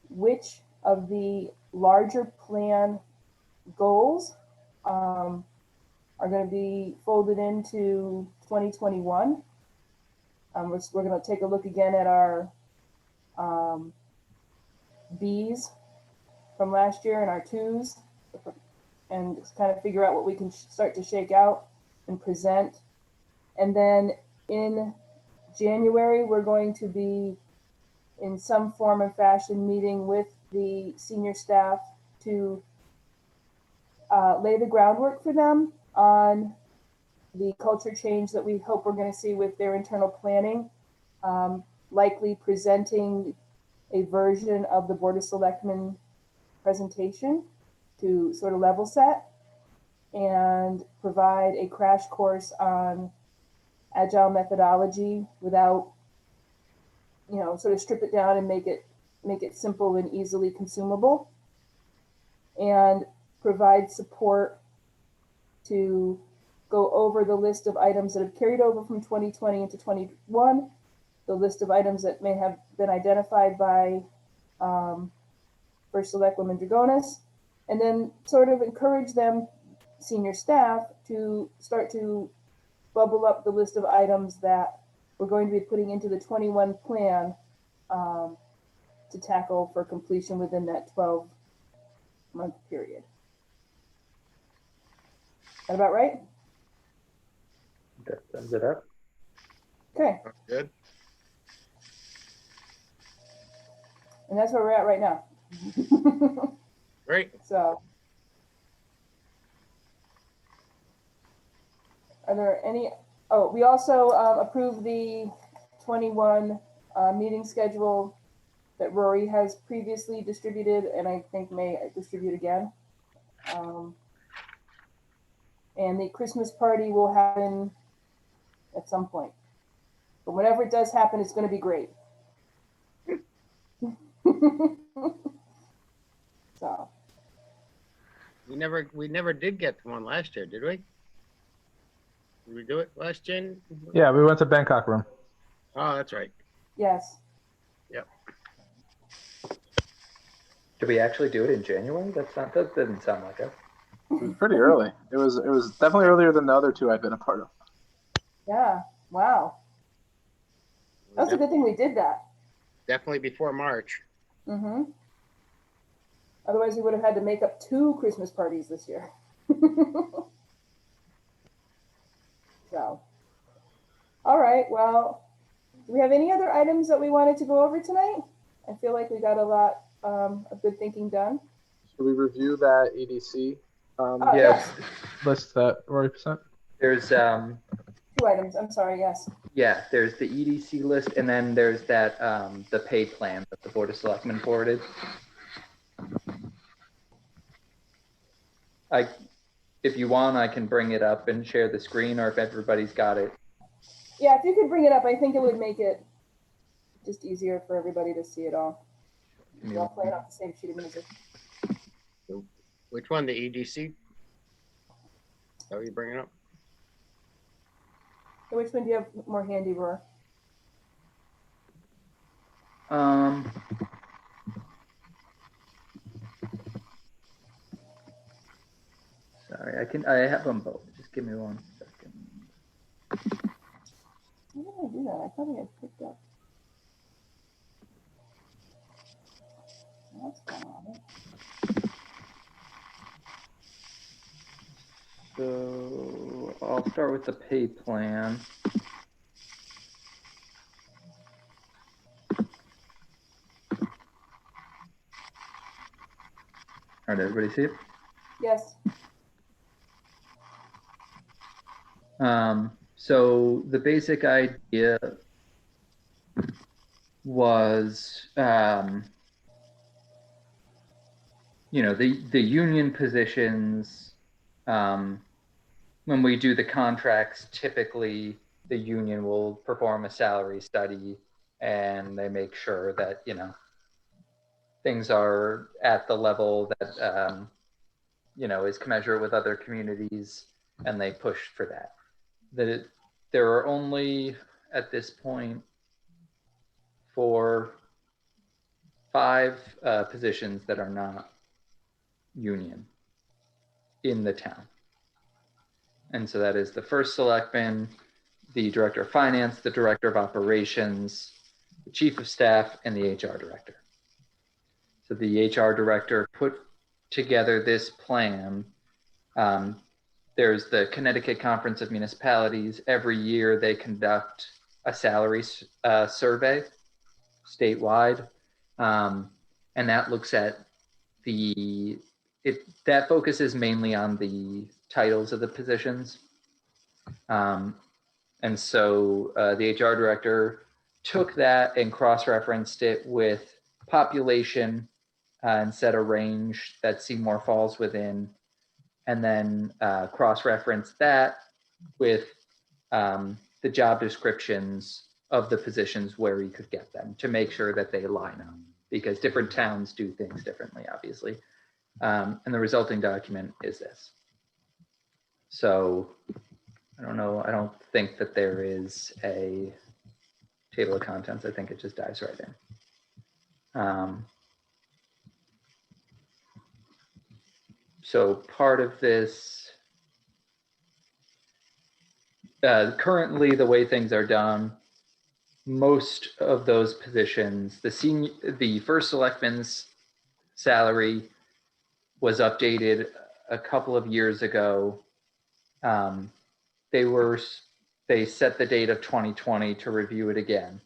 which of the larger plan goals are going to be folded into 2021. We're going to take a look again at our Bs from last year and our 2s, and kind of figure out what we can start to shake out and present. And then in January, we're going to be in some form and fashion meeting with the senior staff to lay the groundwork for them on the culture change that we hope we're going to see with their internal planning, likely presenting a version of the Board of Selectmen presentation to sort of level set and provide a crash course on agile methodology without, sort of strip it down and make it simple and easily consumable, and provide support to go over the list of items that have carried over from 2020 into 21, the list of items that may have been identified by for Selectwoman Dragonis, and then sort of encourage them, senior staff, to start to bubble up the list of items that we're going to be putting into the 21 plan to tackle for completion within that 12-month period. That about right? That sums it up. Okay, Good. and that's where we're at right now. Great. So, are there any, oh, we also approved the 21 meeting schedule that Rory has previously distributed, and I think may distribute again. And the Christmas party will happen at some point. But whenever it does happen, it's going to be great. So, We never did get to one last year, did we? Did we do it last Jan? Yeah, we went to Bangkok room. Oh, that's right. yes. Did we actually do it in January? That didn't sound like it. It was pretty early. It was definitely earlier than the other two I've been a part of. Yeah. Wow. That's a good thing we did that. Definitely before March. Mm-hmm. Otherwise, we would have had to make up 2 Christmas parties this year. So, all right. Well, do we have any other items that we wanted to go over tonight? I feel like we got a lot of good thinking done. Should we review that EDC Yes. list that Rory sent? There's 2 items. I'm sorry. Yes. yeah, there's the EDC list, and then there's that the pay plan that the Board of Selectmen forwarded. If you want, I can bring it up and share the screen, or if everybody's got it. Yeah. If you could bring it up, I think it would make it just easier for everybody to see it all. We're all playing off the same sheet of music. Which one? The EDC? Oh, you bring it up? So which one do you have more handy, Roar? Sorry, I have them both. Just give me 1 second. How did I do that? I thought I had picked up. What's going on? So I'll start with the pay plan. All right, everybody see it? Yes. So the basic idea was, you know, the union positions, when we do the contracts, typically the union will perform a salary study and they make sure that, you know, things are at the level that, you know, is commensurate with other communities, and they push for that. There are only, at this point, 4, 5 positions that are not union in the town. And so that is the first selectman, the director of finance, the director of operations, the chief of staff, and the HR director. So the HR director put together this plan. There's the Connecticut Conference of Municipalities. Every year they conduct a salary survey statewide. And that looks at that focuses mainly on the titles of the positions. And so the HR director took that and cross-referenced it with population and set a range that Seymour falls within, and then cross-reference that with the job descriptions of the positions where you could get them to make sure that they line up, because different towns do things differently, obviously. And the resulting document is this. So I don't know, I don't think that there is a table of contents. I think it just dives right in. So part of this, currently the way things are done, most of those positions, the first selectman's salary was updated a couple of years ago. They set the date of 2020 to review it again.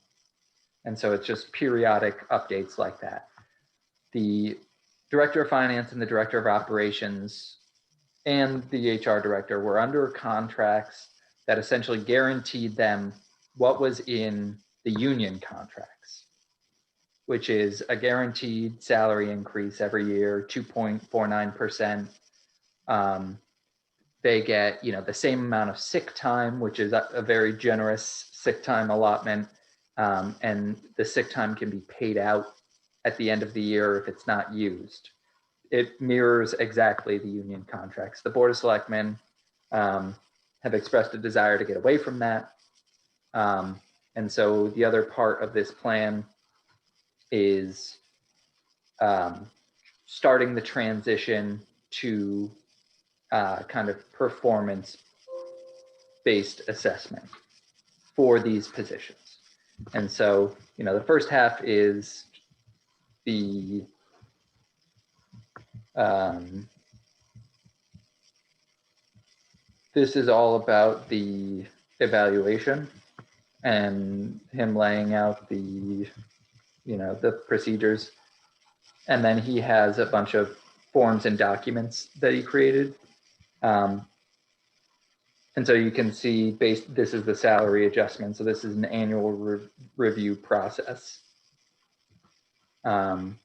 And so it's just periodic updates like that. The director of finance and the director of operations and the HR director were under contracts that essentially guaranteed them what was in the union contracts, which is a guaranteed salary increase every year, 2.49%. They get, the same amount of sick time, which is a very generous sick time allotment. And the sick time can be paid out at the end of the year if it's not used. It mirrors exactly the union contracts. The Board of Selectmen have expressed a desire to get away from that. And so the other part of this plan is starting the transition to kind of performance-based assessment for these positions. And so, the first half is the this is all about the evaluation and him laying out the procedures. And then he has a bunch of forms and documents that he created. And so you can see this is the salary adjustment. So this is an annual review process. And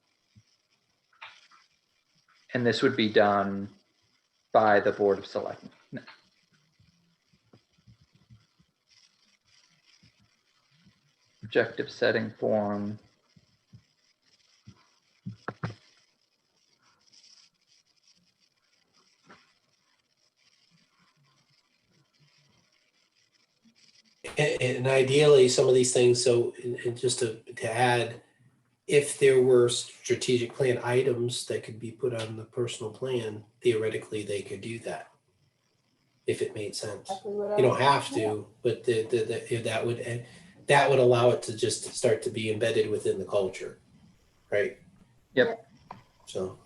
this would be done by the Board of Selectmen. Objective setting form. And ideally, some of these things, so and just to add, if there were strategic plan items that could be put on the personal plan, theoretically, they could do that. If it made sense. Exactly what I You don't was- have to, but that would allow it to just start to be embedded within the culture, right? Yep. So.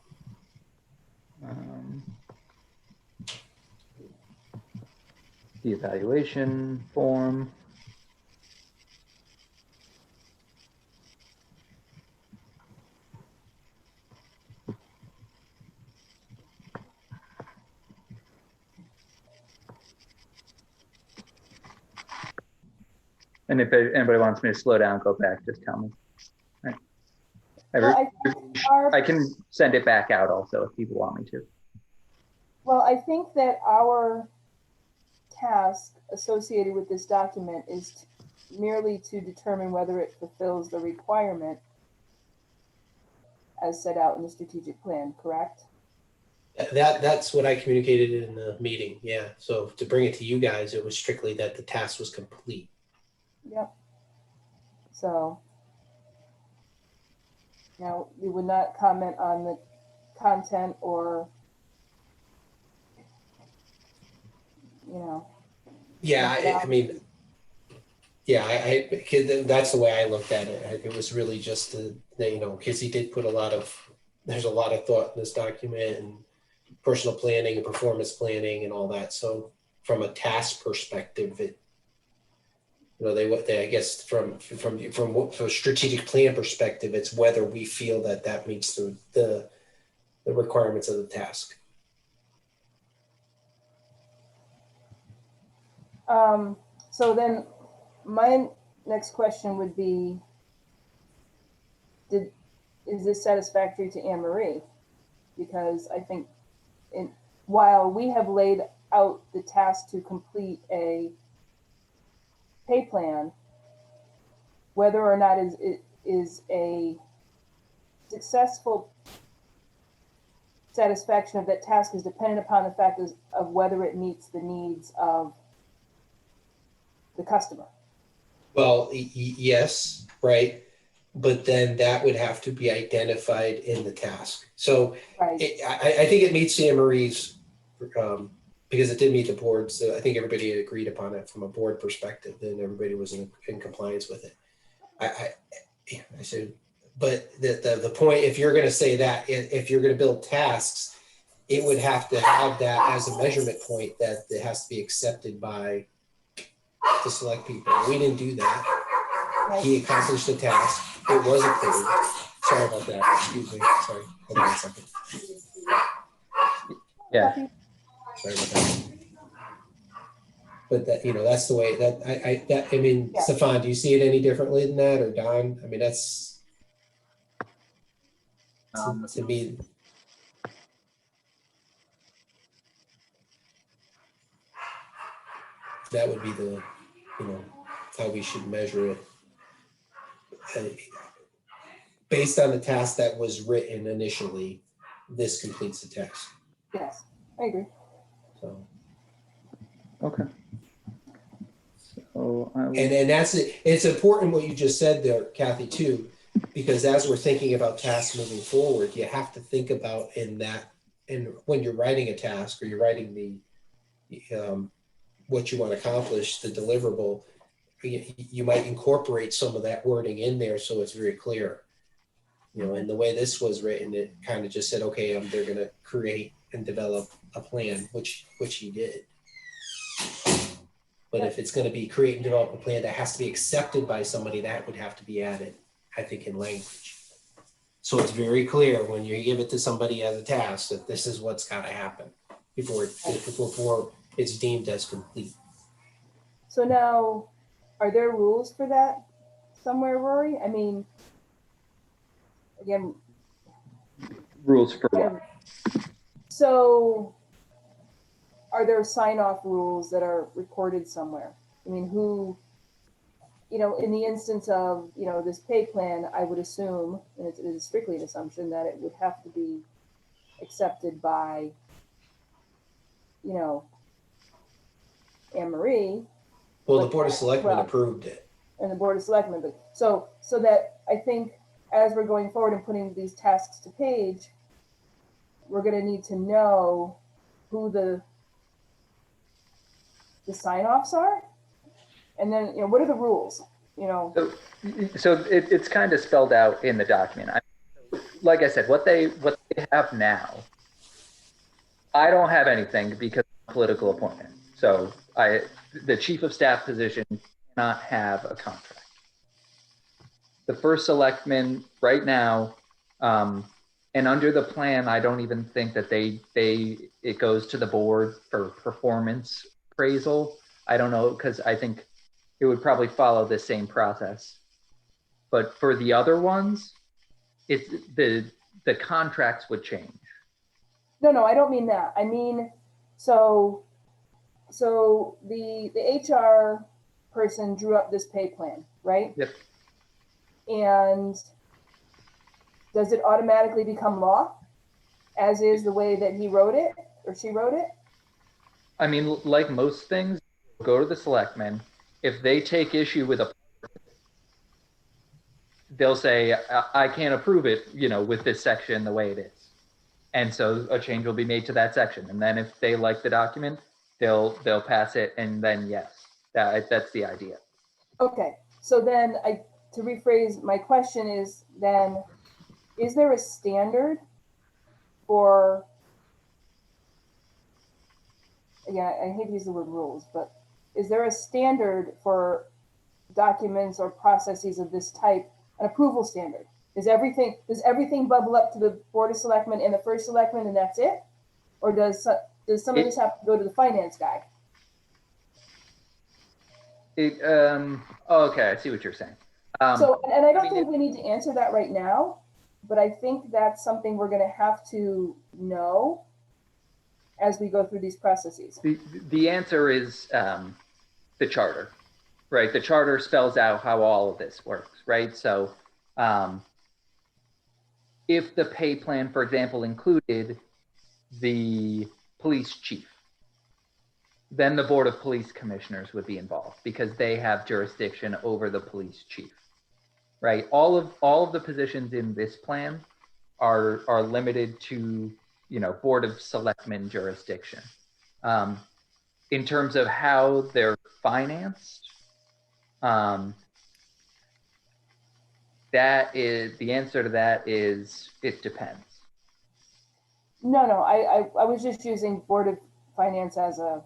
The evaluation form. And if anybody wants me to slow down, go back, just tell me. All right. Well, I can send it back out also if people want me to. Well, I think that our task associated with this document is merely to determine whether it fulfills the requirement as set out in the strategic plan, correct? That's what I communicated in the meeting. Yeah. So to bring it to you guys, it was strictly that the task was complete. Yep. So, we would not comment on the content or, Yeah, I mean, yeah, because that's the way I looked at it. It was really just because he did put there's a lot of thought in this document and personal planning and performance planning and all that. So from a task perspective, I guess from a strategic plan perspective, it's whether we feel that meets the requirements of the task. So then my next question would be, is this satisfactory to Anne Marie? Because I think while we have laid out the task to complete a pay plan, whether or not it is a successful satisfaction of that task is dependent upon the fact of whether it meets the needs of the customer. Well, yes, right. but then that would have to be identified in the task. So Right. I think it meets Anne Marie's, because it did meet the board. So I think everybody had agreed upon it from a board perspective, and everybody was in compliance with it. I said, but the point, if you're going to say that, if you're going to build tasks, it would have to have that as a measurement point that it has to be accepted by the select people. We didn't do that. He accomplished the task. It was approved. Sorry about that. Excuse me. Sorry. Hold on a second. Yeah. Sorry about that. But that, that's the way that I mean, Yeah. Stefan, do you see it any differently than that, or Don? I mean, that's to me. That would be the, how we should measure it. Based on the task that was written initially, this completes the task. Yes, I agree. So. Okay. So I will... And that's it. It's important what you just said there, Kathy, too, because as we're thinking about tasks moving forward, you have to think about and when you're writing a task or you're writing the what you want to accomplish, the deliverable, you might incorporate some of that wording in there so it's very clear. And the way this was written, it kind of just said, okay, they're going to create and develop a plan, which he did. But if it's going to be create and develop a plan that has to be accepted by somebody, that would have to be added, I think, in language. So it's very clear when you give it to somebody as a task that this is what's got to happen before it's deemed as complete. So now, are there rules for that somewhere, Rory? I mean, again, Rules for what? so are there sign-off rules that are recorded somewhere? I mean, who, in the instance of, this pay plan, I would assume, and it is strictly an assumption, that it would have to be accepted by, Anne Marie. Well, the Board of Selectmen approved it. And the Board of Selectmen, but so that I think as we're going forward and putting these tasks to page, we're going to need to know who the sign-offs are, and then what are the rules? So it's kind of spelled out in the document. Like I said, what they have now, I don't have anything because of political appointment. So the chief of staff position cannot have a contract. The first selectman right now, and under the plan, I don't even think that it goes to the board for performance appraisal. I don't know, because I think it would probably follow the same process. But for the other ones, it's the contracts would change. No, I don't mean that. I mean, so the HR person drew up this pay plan, right? Yep. And does it automatically become law, as is the way that he wrote it or she wrote it? I mean, like most things, go to the selectmen. If they take issue with they'll say, I can't approve it, with this section the way it is. And so a change will be made to that section. And then if they like the document, they'll pass it. And then yes, that's the idea. Okay. So then to rephrase my question is then, is there a standard for, again, I hate to use the word rules, but is there a standard for documents or processes of this type, an approval standard? Does everything bubble up to the Board of Selectmen and the first selectman and that's it? Or does some of this have to go to the finance guy? Okay, I see what you're saying. So, and I don't think we need to answer that right now, but I think that's something we're going to have to know as we go through these processes. The answer is the charter, right? The charter spells out how all of this works, right? So if the pay plan, for example, included the police chief, then the Board of Police Commissioners would be involved because they have jurisdiction over the police chief, right? All of the positions in this plan are limited to, you know, Board of Selectmen jurisdiction. In terms of how they're financed, that is, the answer to that is, it depends. No, I was just using Board of Finance as a,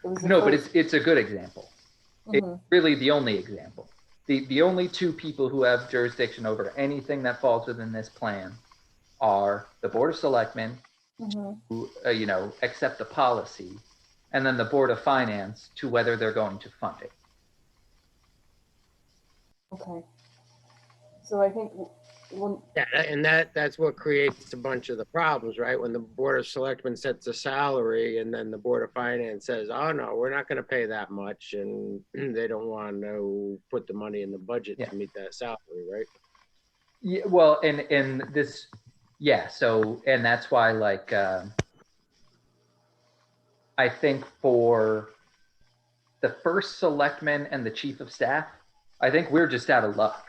it was the No, but first. it's a good example. It's Mhm. really the only example. The only two people who have jurisdiction over anything that falls within this plan are the Board of Selectmen, Mhm. who, you know, accept the policy, and then the Board of Finance to whether they're going to fund it. Okay. So I think, well, Yeah, and that's what creates a bunch of the problems, right? When the Board of Selectmen sets a salary and then the Board of Finance says, oh, no, we're not going to pay that much. And they don't want to put the money in the budget Yeah. to meet that salary, right? Yeah, well, and this, yeah, so, and that's why, like, I think for the first selectman and the chief of staff, I think we're just out of luck.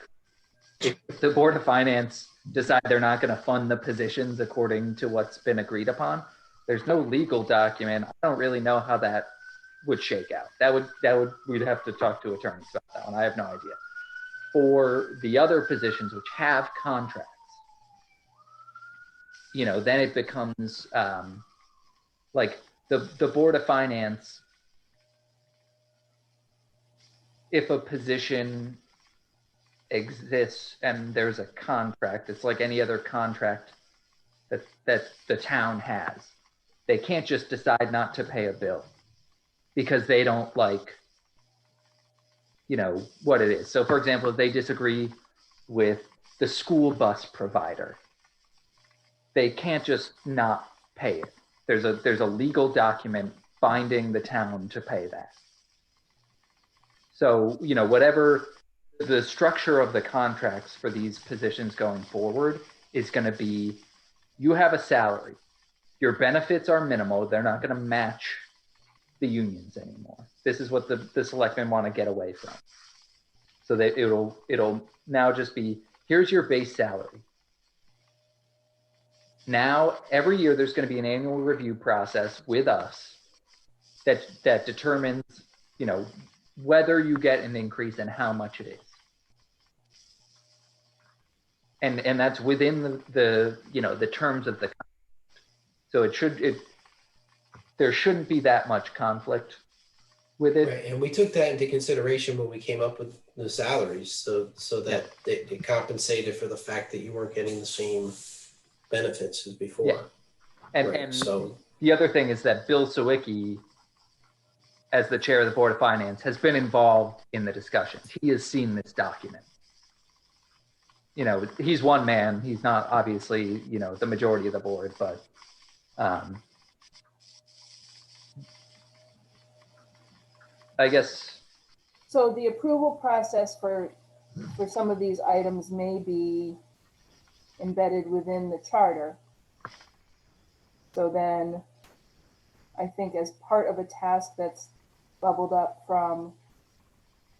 If the Board of Finance decide they're not going to fund the positions according to what's been agreed upon, there's no legal document. I don't really know how that would shake out. We'd have to talk to attorneys about that one. I have no idea. For the other positions which have contracts, you know, then it becomes like the Board of Finance, if a position exists and there's a contract, it's like any other contract that the town has. They can't just decide not to pay a bill because they don't like, you know, what it is. So for example, if they disagree with the school bus provider, they can't just not pay it. There's a legal document binding the town to pay that. So, you know, whatever the structure of the contracts for these positions going forward is going to be, you have a salary, your benefits are minimal, they're not going to match the unions anymore. This is what the selectmen want to get away from. So that it'll now just be, here's your base salary. Now, every year there's going to be an annual review process with us that determines, you know, whether you get an increase and how much it is. And that's within the you know, the terms of the contract. So there shouldn't be that much conflict with it. Right, and we took that into consideration when we came up with the salaries, so that it compensated for the fact that you weren't getting the same benefits as before. Yeah. And Right, and so the other thing is that Bill Sawicki, as the chair of the Board of Finance, has been involved in the discussions. He has seen this document. You know, he's one man. He's not obviously, you know, the majority of the board, but I guess. so the approval process for some of these items may be embedded within the charter. So then I think as part of a task that's bubbled up from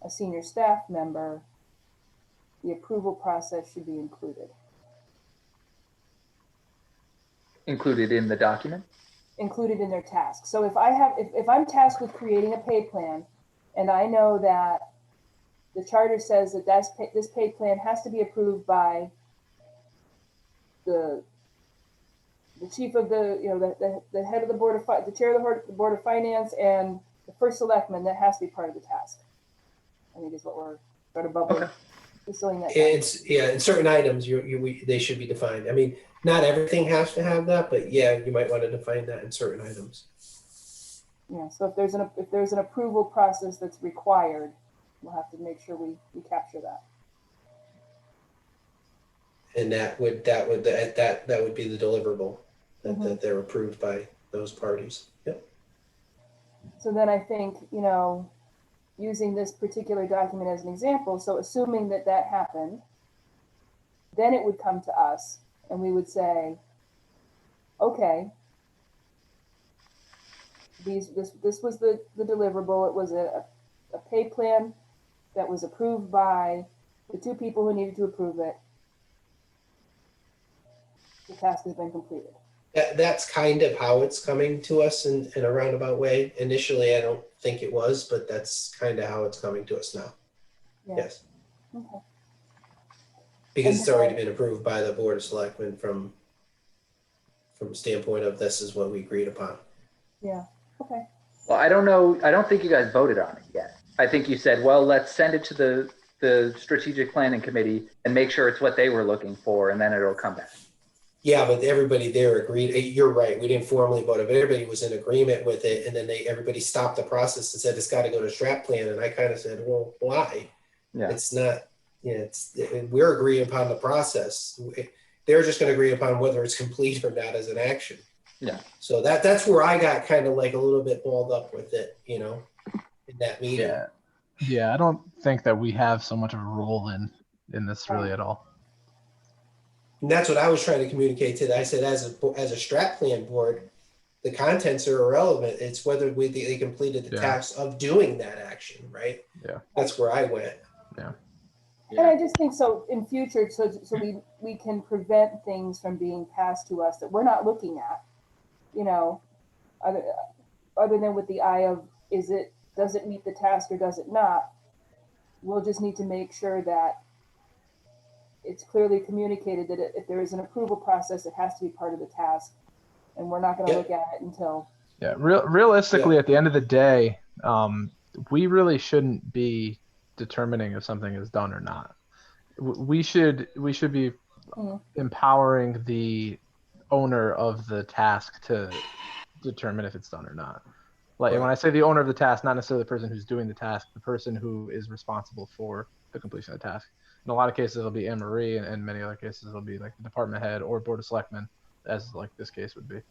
a senior staff member, the approval process should be included. Included in the document? Included in their task. So if I'm tasked with creating a pay plan, and I know that the charter says that this pay plan has to be approved by the chief of the, you know, the head of the board of the chair of the board of finance and the first selectman, that has to be part of the task. I think is what we're sort of bubbling. Okay. Distilling that down. it's, yeah, in certain items, they should be defined. I mean, not everything has to have that, but yeah, you might want to define that in certain items. Yeah, so if there's an approval process that's required, we'll have to make sure we capture that. And that would be the deliverable Mhm. that they're approved by those parties. Yep. So then I think, you know, using this particular document as an example, so assuming that happened, then it would come to us and we would say, okay, this was the deliverable. It was a pay plan that was approved by the two people who needed to approve it, the task has been completed. That's kind of how it's coming to us in a roundabout way. Initially, I don't think it was, but that's kind of how it's coming to us now. Yeah. Yes, Okay. because it's already been approved by the Board of Selectmen from a standpoint of this is what we agreed upon. Yeah. Okay. Well, I don't know. I don't think you guys voted on it yet. I think you said, well, let's send it to the strategic planning committee and make sure it's what they were looking for, and then it'll come back. Yeah, but everybody there agreed. You're right. We didn't formally vote it, but everybody was in agreement with it. And then everybody stopped the process and said, it's got to go to strat plan. And I kind of said, well, why? Yeah. It's not, we're agreeing upon the process. They're just going to agree upon whether it's complete or not as an action. Yeah. So that's where I got kind of like a little bit balled up with it, in that meeting. Yeah, I don't think that we have so much of a role in this really at all. And that's what I was trying to communicate to them. I said, as a strat plan board, the contents are irrelevant. It's whether they completed the task of doing that action, right? Yeah. That's where I went. Yeah. And I just think so in future, so we can prevent things from being passed to us that we're not looking at, other than with the eye of, does it meet the task or does it not? We'll just need to make sure that it's clearly communicated that if there is an approval process, it has to be part of the task. And we're not going to look at it until. Yeah. Realistically, at the end of the day, we really shouldn't be determining if something is done or not. We should be empowering the owner of the task to determine if it's done or not. Like when I say the owner of the task, not necessarily the person who's doing the task, the person who is responsible for the completion of the task. In a lot of cases, it'll be Anne Marie, and in many other cases, it'll be like the department head or Board of Selectmen, as like this case would be.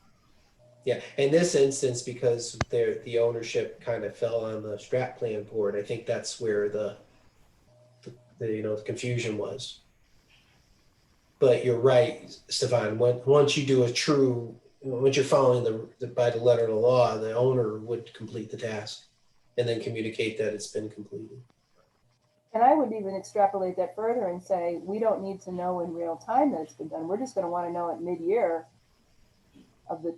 Yeah, in this instance, because the ownership kind of fell on the strat plan board, I think that's where the confusion was. But you're right, Stefan. Once you're following by the letter of the law, the owner would complete the task and then communicate that it's been completed. And I would even extrapolate that further and say, we don't need to know in real time that it's been done. We're just going to want to know at mid-year of the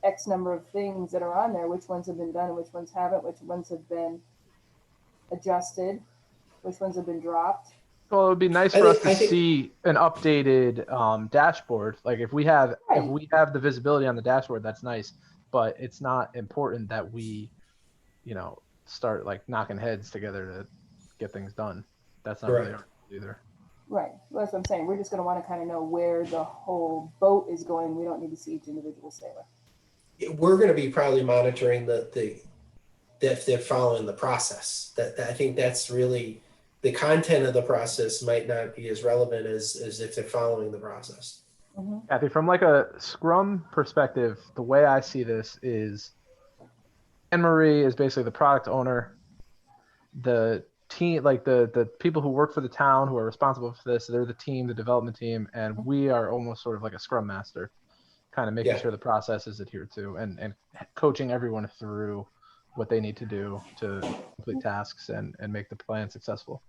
X number of things that are on there, which ones have been done and which ones haven't, which ones have been adjusted, which ones have been dropped. Well, it would be nice for us to see an updated dashboard. Like if we have the visibility on the dashboard, that's nice. But it's not important that we, start like knocking heads together to get things done. That's not really our either. Right. Well, that's what I'm saying. We're just going to want to kind of know where the whole boat is going. We don't need to see each individual sailor. We're going to be probably monitoring if they're following the process. That I think that's really the content of the process might not be as relevant as if they're following the process. Mm-hmm. Kathy, from like a Scrum perspective, the way I see this is Anne Marie is basically the product owner. The team, like the people who work for the town who are responsible for this, they're the team, the development team, and we are almost sort of like a Scrum master, kind of making sure the process is adhered to and coaching everyone through what they need to do to complete tasks and make the plan successful.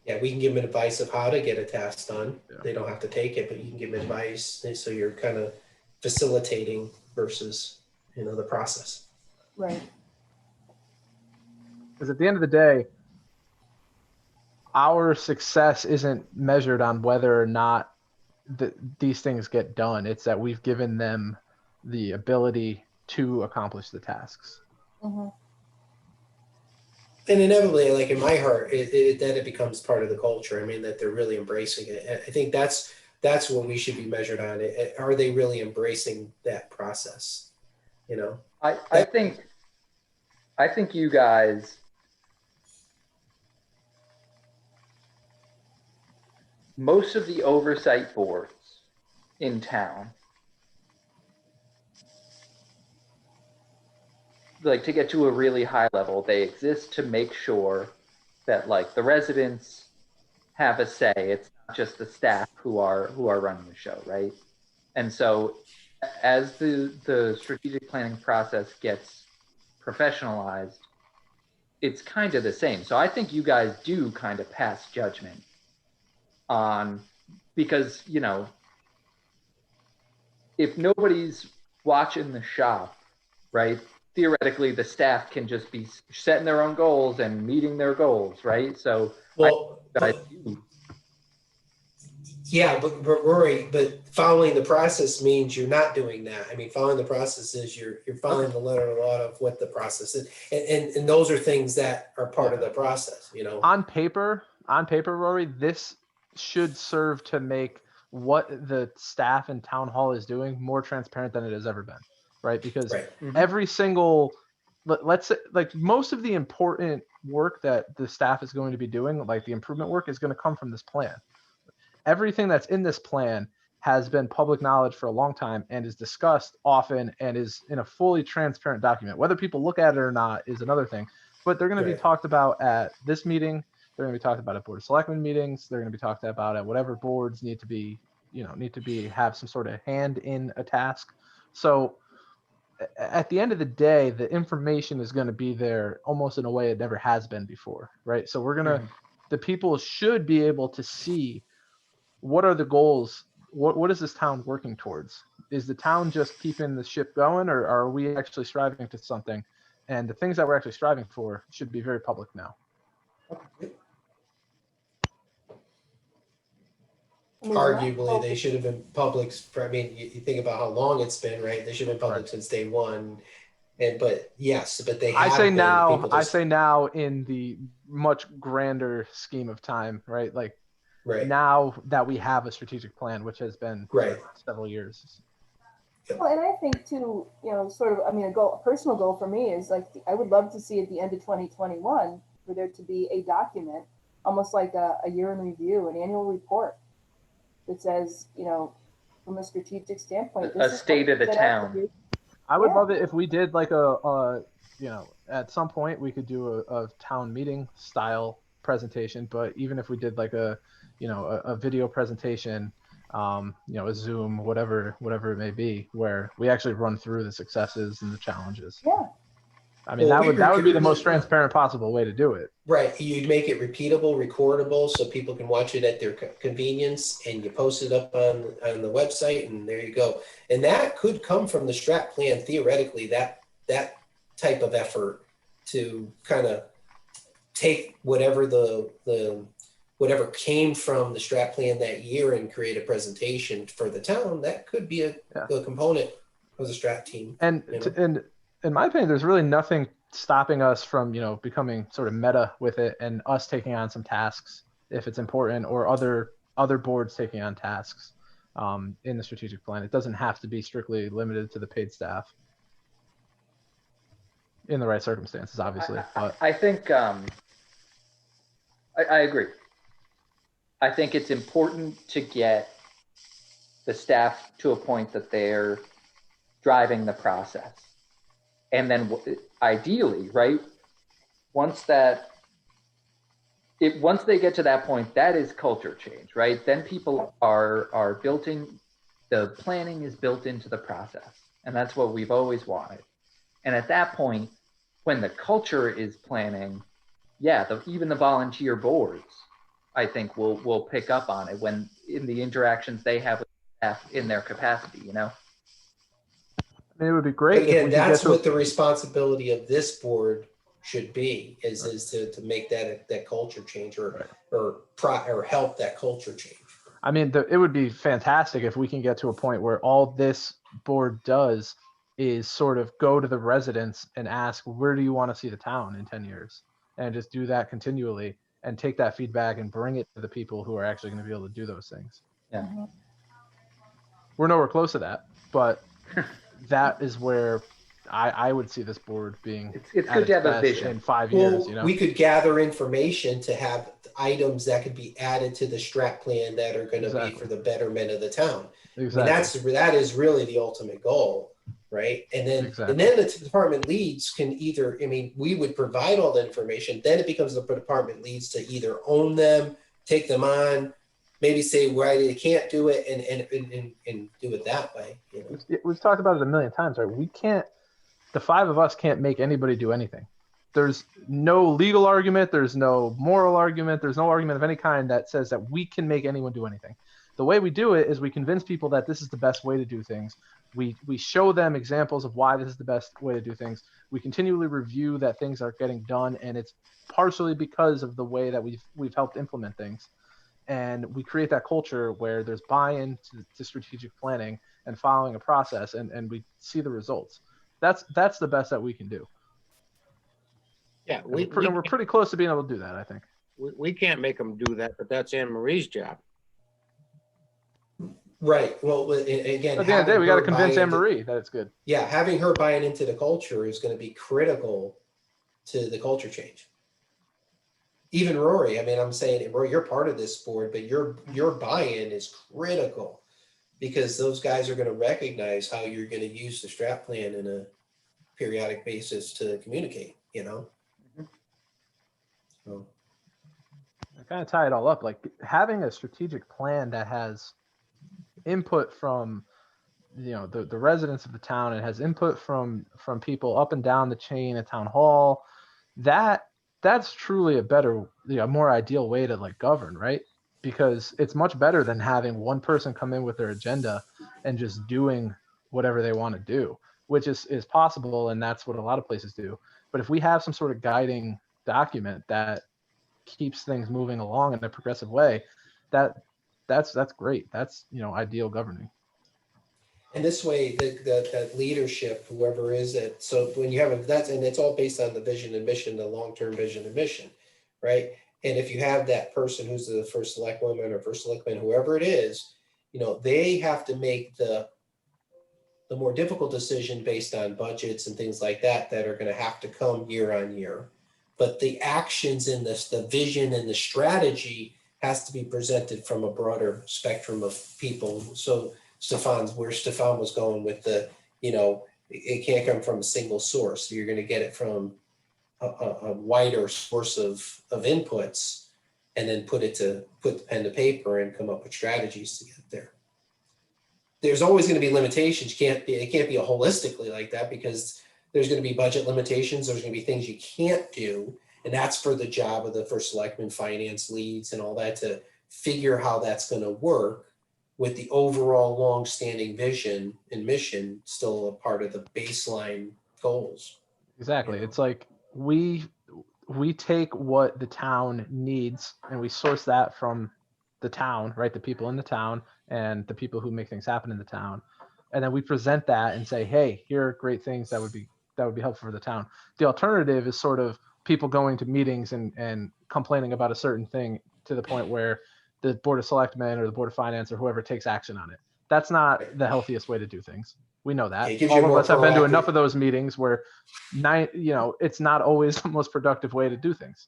Yeah, we can give them advice of how to get a task done. Yeah. They don't have to take it, but you can give them advice. So you're kind of facilitating versus, the process. Right. Because at the end of the day, our success isn't measured on whether or not these things get done. It's that we've given them the ability to accomplish the tasks. Mm-hmm. And inevitably, like in my heart, it becomes part of the culture. I mean, that they're really embracing it. I think that's what we should be measured on. Are they really embracing that process? I think you guys, most of the oversight boards in town, like to get to a really high level, they exist to make sure that like the residents have a say. It's not just the staff who are running the show, right? And so as the strategic planning process gets professionalized, it's kind of the same. So I think you guys do kind of pass judgment on, because, if nobody's watching the shop, right? Theoretically, the staff can just be setting their own goals and meeting their goals, right? So, Well, yeah, but Rory, but following the process means you're not doing that. I mean, following the process is you're following the letter of law of what the process is, and those are things that are part of the process. On paper, Rory, this should serve to make what the staff and town hall is doing more transparent than it has ever been, right? Because Right. every single, let's say, like most of the important work that the staff is going to be doing, like the improvement work, is going to come from this plan. Everything that's in this plan has been public knowledge for a long time and is discussed often and is in a fully transparent document. Whether people look at it or not is another thing, but they're going to be Right. talked about at this meeting. They're going to be talked about at Board of Selectmen meetings. They're going to be talked about at whatever boards need to be, have some sort of hand in a task. So at the end of the day, the information is going to be there almost in a way it never has been before, right? So we're going to, the people should be able to see what are the goals. What is this town working towards? Is the town just keeping the ship going, or are we actually striving to something? And the things that we're actually striving for should be very public now. Arguably, they should have been public. I mean, you think about how long it's been, right? They should have been public since day one. But they have I say been. now, I say now in the much grander scheme of time, right? Like right. now that we have a strategic plan, which has been right. several years. Well, and I think too, sort of, I mean, a personal goal for me is like, I would love to see at the end of 2021 for there to be a document, almost like a year in review, an annual report that says, from a strategic standpoint, a state of the town. I would love it if we did like at some point we could do a town meeting style presentation, but even if we did like a video presentation, a Zoom, whatever it may be, where we actually run through the successes and the challenges. Yeah. I mean, that would be the most transparent possible way to do it. Right. You'd make it repeatable, recordable, so people can watch it at their convenience, and you post it up on the website, and there you go. And that could come from the strat plan, theoretically, that type of effort to kind of take whatever whatever came from the strat plan that year and create a presentation for the town. That could be a component of the strat team. And in my opinion, there's really nothing stopping us from, becoming sort of meta with it and us taking on some tasks if it's important, or other boards taking on tasks in the strategic plan. It doesn't have to be strictly limited to the paid staff in the right circumstances, obviously. I think I agree. I think it's important to get the staff to a point that they're driving the process. And then ideally, right, once they get to that point, that is culture change, right? Then people are built in, the planning is built into the process. And that's what we've always wanted. And at that point, when the culture is planning, even the volunteer boards, I think will pick up on it when in the interactions they have with staff in their capacity, I mean, it would be great. Again, that's what the responsibility of this board should be, is to make that culture change or help that culture change. I mean, it would be fantastic if we can get to a point where all this board does is sort of go to the residents and ask, where do you want to see the town in 10 years? And just do that continually and take that feedback and bring it to the people who are actually going to be able to do those things. Yeah. We're nowhere close to that, but that is where I would see this board being. It's good to have a vision in 5 years. We could gather information to have items that could be added to the strat plan that are going to be for the betterment of the town. Exactly. I mean, that is really the ultimate goal, right? And then the department leads can either, I mean, we would provide all the information. Then it becomes the department leads to either own them, take them on, maybe say why they can't do it, and do it that way. We've talked about it a million times, right? We can't. The five of us can't make anybody do anything. there's no legal argument, there's no moral argument, there's no argument of any kind that says that we can make anyone do anything. The way we do it is we convince people that this is the best way to do things. We show them examples of why this is the best way to do things. We continually review that things are getting done, and it's partially because of the way that we've helped implement things. And we create that culture where there's buy-in to strategic planning and following a process, and we see the results. That's the best that we can do. Yeah, And we're pretty close to being able to do that, I think. we can't make them do that, but that's Anne Marie's job. Right. Well, again, At the end of the day, we got to having her convince buy Anne into- Marie that it's good. Yeah, having her buying into the culture is going to be critical to the culture change. Even Rory, I mean, I'm saying, Rory, you're part of this board, but your buy-in is critical because those guys are going to recognize how you're going to use the strat plan in a periodic basis to communicate, you know? So. I kind of tie it all up, like having a strategic plan that has input from the residents of the town, it has input from people up and down the chain at town hall, that's truly a better, more ideal way to like govern, right? Because it's much better than having one person come in with their agenda and just doing whatever they want to do, which is possible, and that's what a lot of places do. But if we have some sort of guiding document that keeps things moving along in a progressive way, that's great. That's ideal governing. And this way, that leadership, whoever is it, so when you have and it's all based on the vision and mission, the long-term vision and mission, right? And if you have that person who's the first selectwoman or first selectman, whoever it is, they have to make the more difficult decision based on budgets and things like that are going to have to come year on year. But the actions in this, the vision and the strategy has to be presented from a broader spectrum of people. So where Stefan was going with it can't come from a single source. So you're going to get it from a wider source of inputs, and then put the pen to paper and come up with strategies to get there. There's always going to be limitations. It can't be a holistically like that, because there's going to be budget limitations. There's going to be things you can't do. And that's for the job of the first selectman, finance leads and all that, to figure how that's going to work, with the overall long-standing vision and mission still a part of the baseline goals. Exactly. It's like we take what the town needs and we source that from the town, right? The people in the town and the people who make things happen in the town. And then we present that and say, hey, here are great things that would be helpful for the town. The alternative is sort of people going to meetings and complaining about a certain thing to the point where the Board of Selectmen or the Board of Finance or whoever takes action on it. That's not the healthiest way to do things. We know that. All of us have been to enough of those meetings where it's not always the most productive way to do things.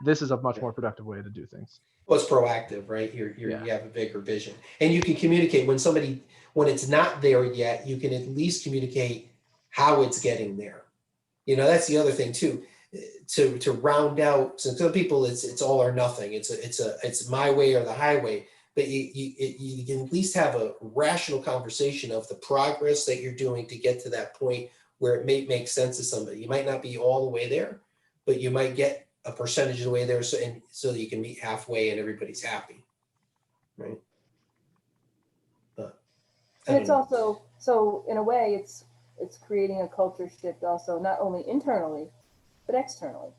This is a much more productive way to do things. Well, it's proactive, right? You have a bigger vision, and you can communicate when it's not there yet. You can at least communicate how it's getting there. That's the other thing too. To round out, so some people it's all or nothing. It's my way or the highway. But you can at least have a rational conversation of the progress that you're doing to get to that point where it may make sense to somebody. You might not be all the way there, but you might get a percentage of the way there, so that you can meet halfway and everybody's happy, right? And it's also, so in a way, it's creating a culture shift also, not only internally, but externally.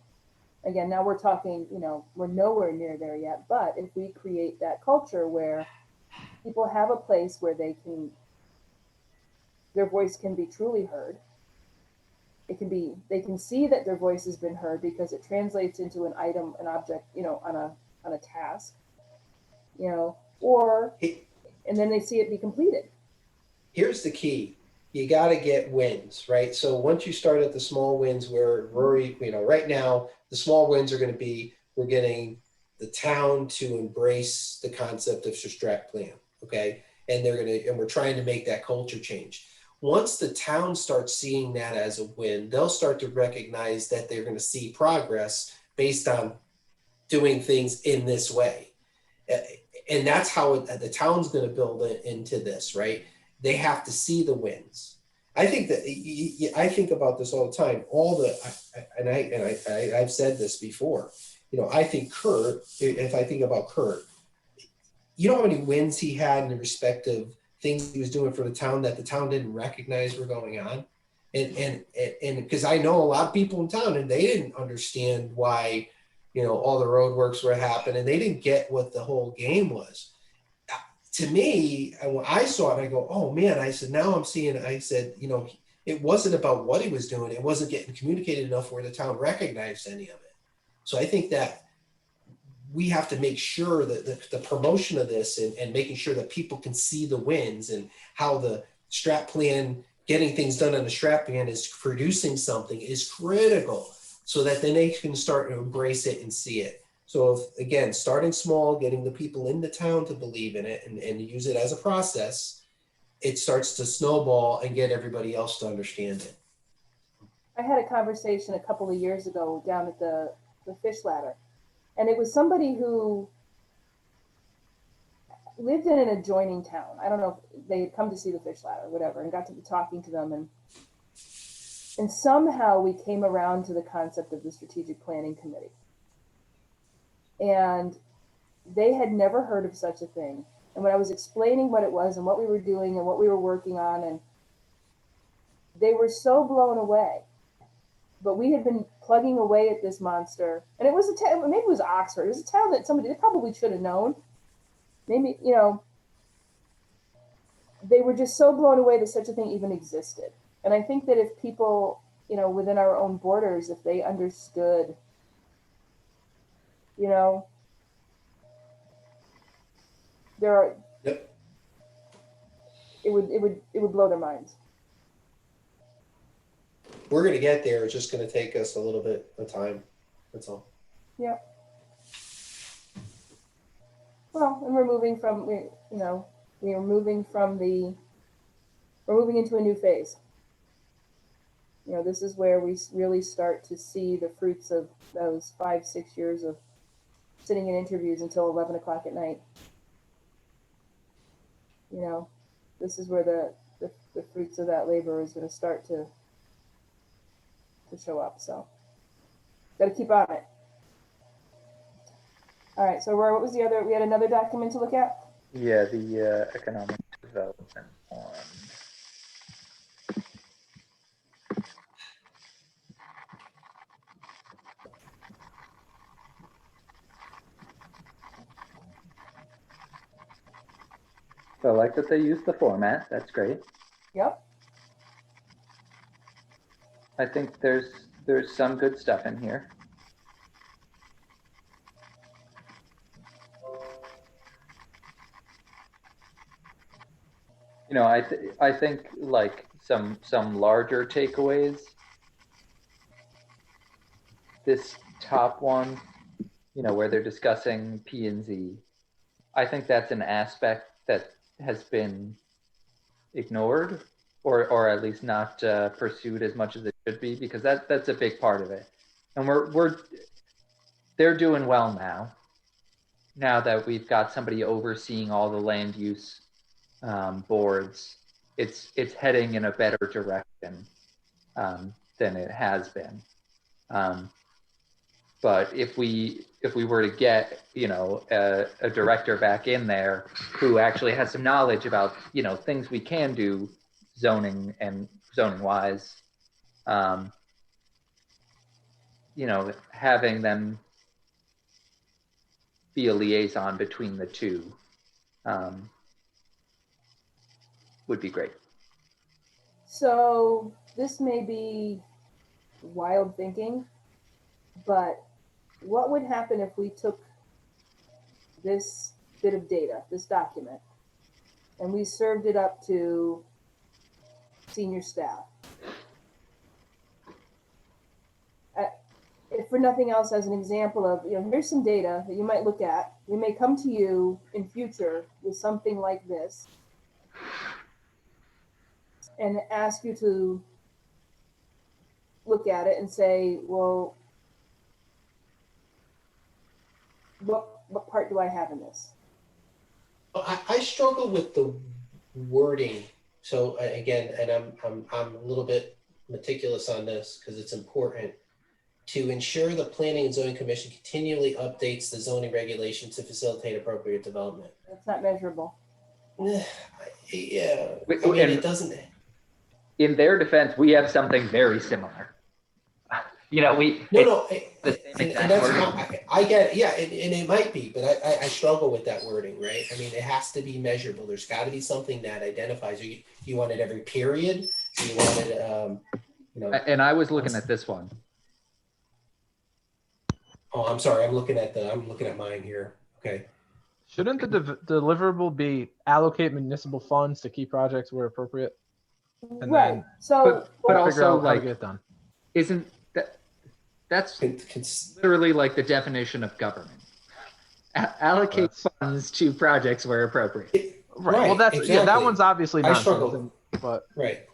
Again, now we're talking, we're nowhere near there yet, but if we create that culture where people have a place where their voice can be truly heard, they can see that their voice has been heard because it translates into an item, an object, on a task, and then they see it be completed. Here's the key. You got to get wins, right? So once you start at the small wins where Rory, right now, the small wins are going to be, we're getting the town to embrace the concept of strat plan, okay? And we're trying to make that culture change. Once the town starts seeing that as a win, they'll start to recognize that they're going to see progress based on doing things in this way. And that's how the town's going to build it into this, right? They have to see the wins. I think that I think about this all the time. I've said this before. You know, I think Kurt. If I think about Kurt, you know how many wins he had in the respective things he was doing for the town that the town didn't recognize were going on, and because I know a lot of people in town and they didn't understand why, you know, all the road works were happening. They didn't get what the whole game was. To me, when I saw it, I go, oh man, I said, now I'm seeing, I said, you know, it wasn't about what he was doing. It wasn't getting communicated enough where the town recognized any of it. So I think that we have to make sure that the promotion of this and making sure that people can see the wins and how the strat plan, getting things done on the strat plan is producing something is critical so that then they can start to embrace it and see it. So if, again, starting small, getting the people in the town to believe in it and use it as a process, it starts to snowball and get everybody else to understand it. I had a conversation a couple of years ago down at the fish ladder, and it was somebody who lived in an adjoining town. I don't know if they had come to see the fish ladder or whatever, and got to be talking to them, and somehow we came around to the concept of the strategic planning committee. And they had never heard of such a thing. And when I was explaining what it was and what we were doing and what we were working on, and they were so blown away. But we had been plugging away at this monster, and it was a town, maybe it was Oxford. It was a town that somebody, they probably should have known. Maybe, you know, they were just so blown away that such a thing even existed. And I think that if people, you know, within our own borders, if they understood, you know, there are, Yep. it would blow their minds. We're going to get there. It's just going to take us a little bit of time. That's all. Yeah. Well, and we're moving into a new phase. You know, this is where we really start to see the fruits of those 5-6 years of sitting in interviews until 11 o'clock at night. You know, this is where the fruits of that labor is going to start to show up. So, got to keep on it. All right. So, what was the other? We had another document to look at. Yeah, the economic development one. So I like that they use the format. That's great. Yep. I think there's some good stuff in here. You know, I think like some larger takeaways. This top one, you know, where they're discussing P and Z. I think that's an aspect that has been ignored or at least not pursued as much as it should be, because that's a big part of it. And they're doing well now that we've got somebody overseeing all the land use boards. It's heading in a better direction than it has been. But if we were to get, you know, a director back in there who actually has some knowledge about, you know, things we can do zoning wise, you know, having them be a liaison between the two would be great. So this may be wild thinking, but what would happen if we took this bit of data, this document, and we served it up to senior staff? If for nothing else, as an example of, you know, here's some data that you might look at. We may come to you in future with something like this and ask you to look at it and say, well, what part do I have in this? I struggle with the wording So again, and I'm a little bit meticulous on this because it's important to ensure the Planning and Zoning Commission continually updates the zoning regulations to facilitate appropriate development. It's not measurable. Yeah, I mean, And it doesn't. in their defense, we have something very similar. You know, No, the same and exact that's wording. not, I get it, yeah, and it might be, but I struggle with that wording, right? I mean, it has to be measurable. There's got to be something that identifies. You want it every period. You want it, you know. And I was looking at this one. Oh, I'm sorry. I'm looking at mine here. Okay. Shouldn't the deliverable be allocate municipal funds to key projects where appropriate? And Right, then so, But figure also, out how to like, get it done. isn't that's literally like the definition of government. Allocate funds to projects where appropriate. Right. Well, that's yeah. That exactly. one's obviously I nonsense. struggle. But Right.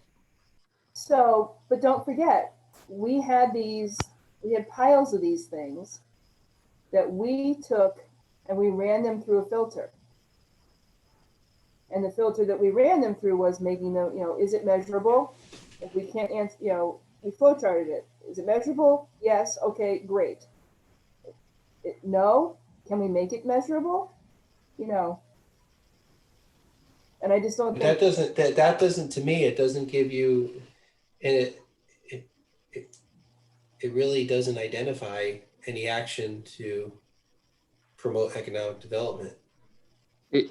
so, but don't forget, we had piles of these things that we took and we ran them through a filter. And the filter that we ran them through was making them, is it measurable? If we can't answer, we flow charted it. Is it measurable? Yes. Okay, great. No? Can we make it measurable? And I just don't think That doesn't to me, it doesn't give you, and it really doesn't identify any action to promote economic development. They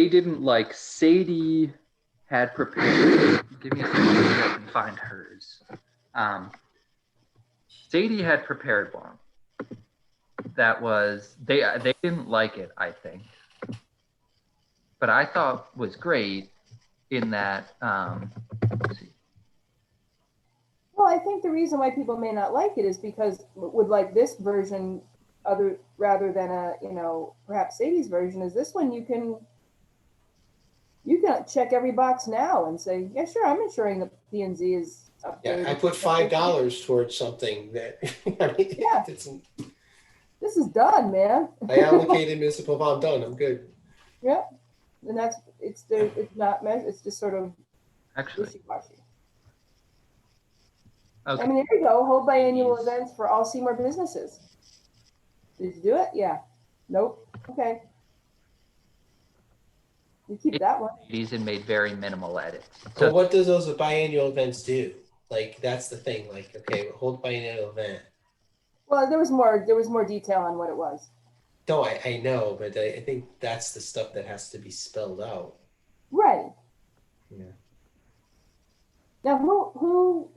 didn't like Sadie had prepared. Give me a second so I can find hers. Sadie had prepared one that was they didn't like it, I think, but I thought was great in that. Let's see. Well, I think the reason why people may not like it is because would like this version rather than perhaps Sadie's version is this one you can check every box now and say, yeah, sure, I'm ensuring the P&Z is updated. Yeah, I put $5 towards something that I mean, Yeah. This is done, man. I allocated municipal bond, done. I'm good. Yeah, and it's not measured. It's just sort of Actually, wishy-washy. okay. I mean, there you go. Hold biannual events for all Seymour businesses. Did you do it? Yeah. Nope. Okay. You keep that one. And made very minimal edits. So what does those biannual events do? Like, that's the thing. Like, okay, hold biannual event. Well, there was more detail on what it was. No, I know, but I think that's the stuff that has to be spelled out. Right. Yeah. Now, who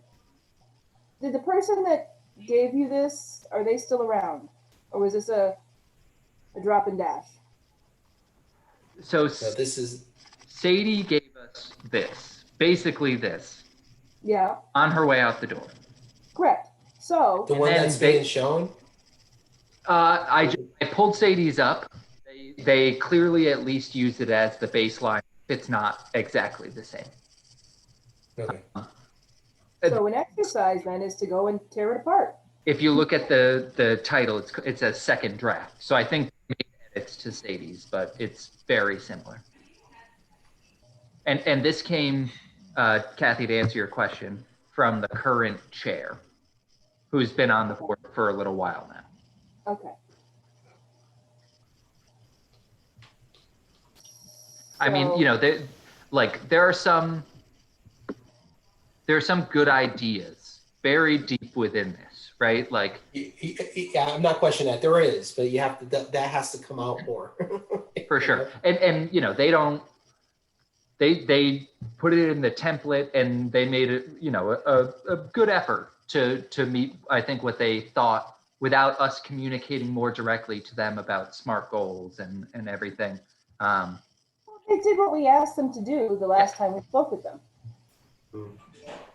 did the person that gave you this? Are they still around, or was this a drop and dash? So this is Sadie gave us basically this, Yeah. on her way out the door. Correct. So the one that's being shown. I pulled Sadie's up. They clearly at least used it as the baseline. It's not exactly the same. Okay. So an exercise then is to go and tear it apart. If you look at the title, it's a second draft. So I think they made edits to Sadie's, but it's very similar. And this came, Kathy, to answer your question, from the current chair, who's been on the board for a little while now. Okay. I mean, there are some good ideas buried deep within this, right? Like, yeah, I'm not questioning that. There is, but you have to, that has to come out more. for sure. And they put it in the template and they made it, a good effort to meet, I think, what they thought without us communicating more directly to them about SMART goals and everything. They did what we asked them to do the last time we spoke with them.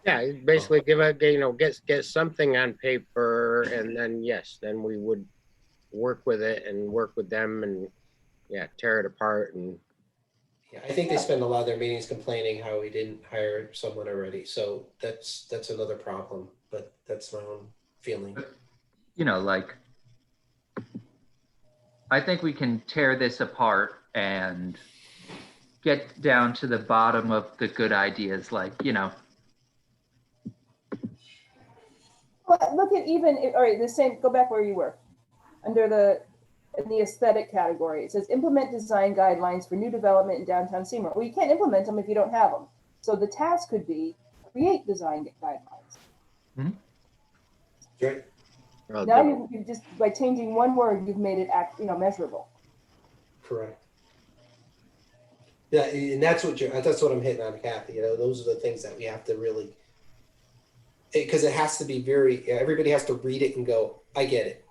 Yeah, basically get something on paper, and then we would work with it and work with them and tear it apart. And yeah, I think they spend a lot of their meetings complaining how we didn't hire someone already. So that's another problem, but that's my own feeling. I think we can tear this apart and get down to the bottom of the good ideas, like, But look at even, all right, the same, go back where you were. Under in the aesthetic category, it says implement design guidelines for new development in downtown Seymour. Well, you can't implement them if you don't have them. So the task could be create design guidelines. Right. Now you've just, by changing one word, you've made it measurable. Correct. Yeah, and that's what I'm hitting on, Kathy. Those are the things that we have to really, because it has to be everybody has to read it and go, I get it.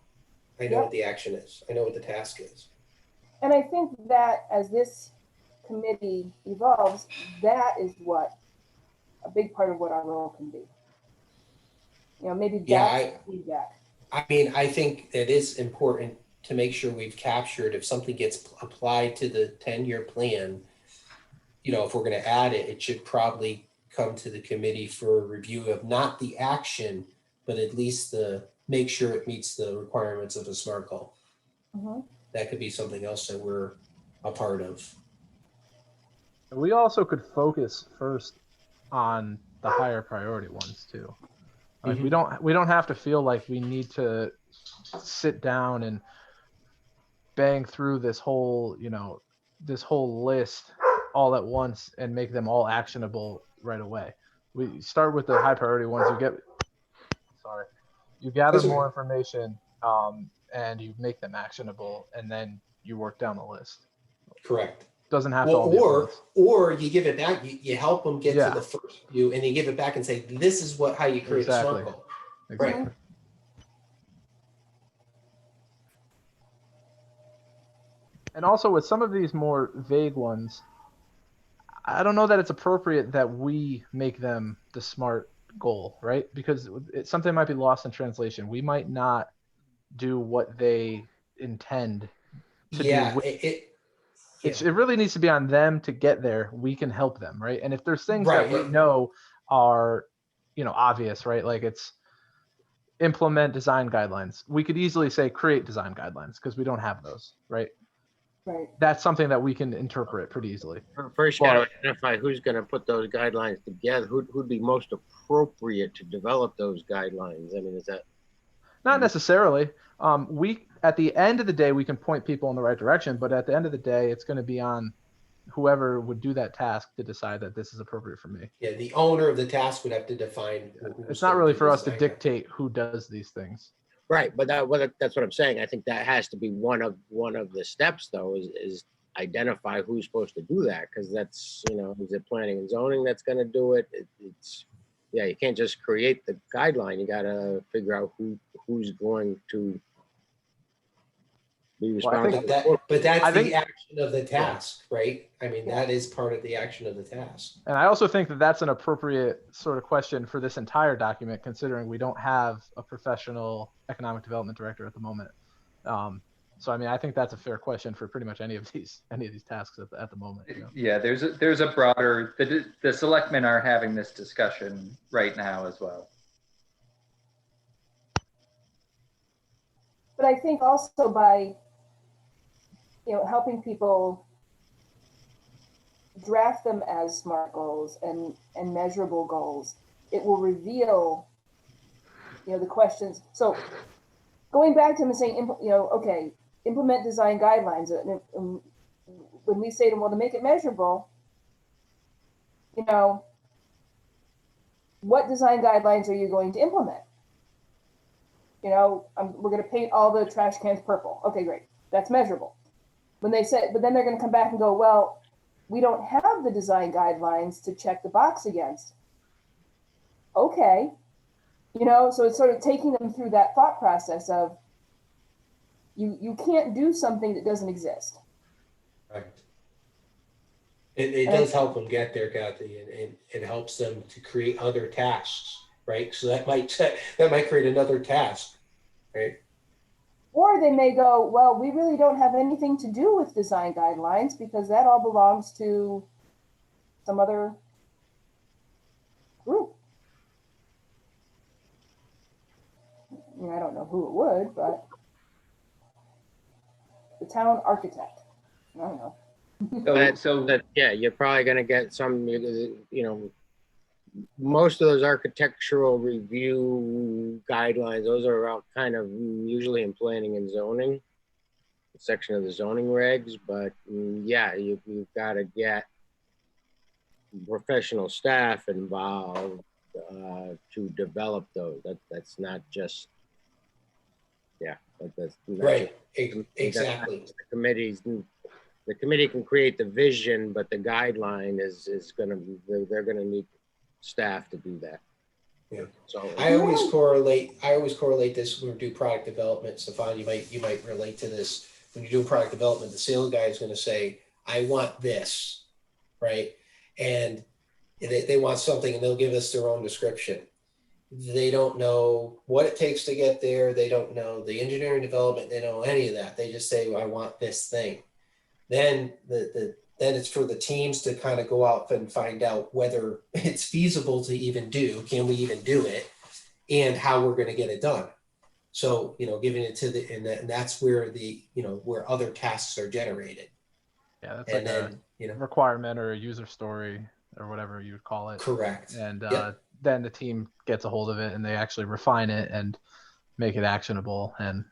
I know what the action is. I know what the task is. And I think that as this committee evolves, that is what a big part of what our role can be. Maybe that's feedback. I mean, I think it is important to make sure we've captured if something gets applied to the 10-year plan, if we're going to add it, it should probably come to the committee for review of not the action, but at least make sure it meets the requirements of a SMART goal. Mm-hmm. That could be something else that we're a part of. We also could focus first on the higher priority ones too. Like mm-hmm. we don't have to feel like we need to sit down and bang through this whole list all at once and make them all actionable right away. We start with the high priority ones. You gather more information, and you make them actionable, and then you work down the list. Correct. Doesn't have to all be at once. Or you give it back. You help them get to the first view, and you give it back and say, "This is how you create a SMART goal." Exactly. Right. And also with some of these more vague ones, I don't know that it's appropriate that we make them the SMART goal, right? Because something might be lost in translation. We might not do what they intend to do. It really needs to be on them to get there. We can help them, right? And if there's things that we know are, obvious, right? Like it's implement design guidelines. We could easily say create design guidelines because we don't have those, right? Right. That's something that we can interpret pretty easily. First, you got to identify who's going to put those guidelines together. Who'd be most appropriate to develop those guidelines? I mean, is that not necessarily? We at the end of the day, we can point people in the right direction, but at the end of the day, it's going to be on whoever would do that task to decide that this is appropriate for me. Yeah, the owner of the task would have to define. It's not really for us to dictate who does these things. Right, but that's what I'm saying. I think that has to be one of the steps, though, is identify who's supposed to do that, because that's is it planning and zoning that's going to do it? You can't just create the guideline. You got to figure out who's going to be responsible. But that's the action of the task, right? I mean, that is part of the action of the task. And I also think that that's an appropriate sort of question for this entire document, considering we don't have a professional economic development director at the moment. So, I mean, I think that's a fair question for pretty much any of these tasks at the moment. Yeah, there's a broader, the selectmen are having this discussion right now as well. But I think also by helping people draft them as SMART goals and measurable goals, it will reveal, the questions. So going back to them and saying, implement design guidelines. And when we say to them, well, to make it measurable, what design guidelines are you going to implement? We're going to paint all the trash cans purple. Okay, great. That's measurable. But then they're going to come back and go, well, we don't have the design guidelines to check the box against. Okay. So it's sort of taking them through that thought process of you can't do something that doesn't exist. Right. It does help them get there, Kathy, and it helps them to create other tasks, right? So that might create another task, right? Or they may go, well, we really don't have anything to do with design guidelines because that all belongs to some other group. I don't know who it would, but the town architect. I don't know. So Yeah, you're probably gonna get some, most of those architectural review guidelines, those are all kind of usually in planning and zoning, section of the zoning regs, but yeah, you've got to get professional staff involved to develop those. That's not just, that's not Right, just, exactly. the committee can create the vision, but the guideline is gonna, they're gonna need staff to do that. Yeah. So I always correlate this when we do product development. Stefan, you might relate to this. When you do product development, the sales guy is going to say, I want this, right? And they want something and they'll give us their own description. They don't know what it takes to get there. They don't know the engineering development. They don't know any of that. They just say, well, I want this thing. Then then it's for the teams to kind of go out and find out whether it's feasible to even do, can we even do it, and how we're going to get it done. So, giving it to and that's where where other tasks are generated. Yeah, that's And like then, a requirement or a user story or whatever you would call it. correct. And Yep. then the team gets a hold of it and they actually refine it and make it actionable and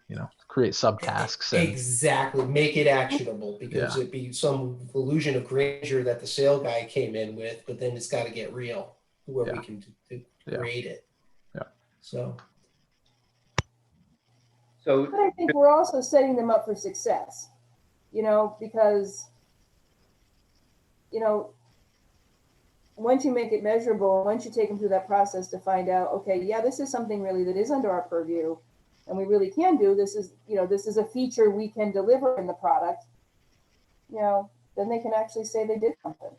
create subtasks. And Exactly. Make it actionable, because Yeah. it'd be some illusion of grandeur that the sale guy came in with, but then it's got to get real where we can create it. Yeah. So. But I think we're also setting them up for success, because, once you make it measurable, once you take them through that process to find out, okay, yeah, this is something really that is under our purview and we really can do, this is a feature we can deliver in the product, then they can actually say they did something.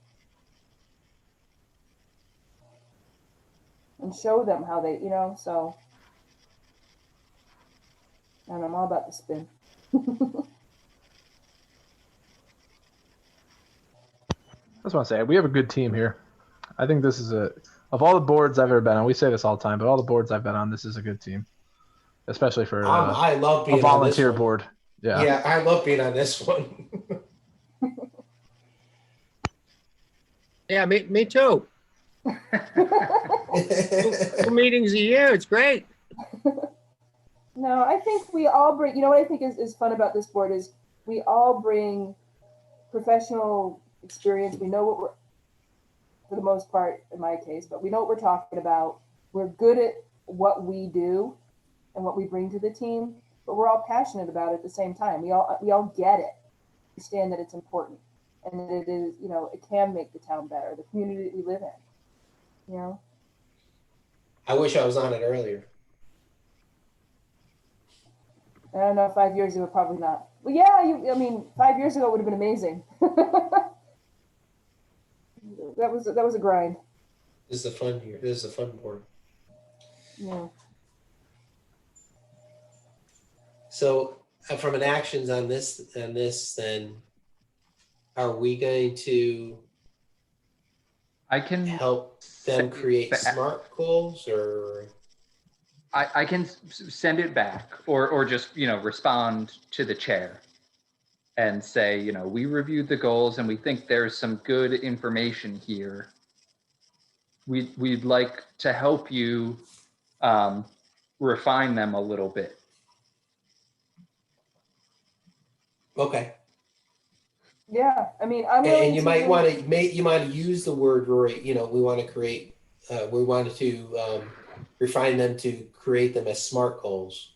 And show them how they, so. And I'm all about the spin. I just want to say we have a good team here. I think this is of all the boards I've ever been on, we say this all the time, but all the boards I've been on, this is a good team, especially for I love being a volunteer on this one. board. Yeah. Yeah, I love being on this one. yeah, me too. 2 meetings a year, it's great. No, I think we all bring, what I think is fun about this board is we all bring professional experience. We know what we're, for the most part, in my case, but we know what we're talking about. We're good at what we do and what we bring to the team, but we're all passionate about it at the same time. We all get it, understand that it's important, and that it is, it can make the town better, the community that we live in. I wish I was on it earlier. I don't know, 5 years ago, probably not. Well, yeah, 5 years ago would have been amazing. That was a grind. This is the fun here. This is the fun board. Yeah. So from an actions on this, then are we going to I can help them create SMART goals, or? I can send it back or just, respond to the chair and say, we reviewed the goals and we think there's some good information here. We'd like to help you refine them a little bit. Okay. Yeah, I'm willing And you might want to use the word, Rory, we want to create, we wanted to refine them to create them as SMART goals,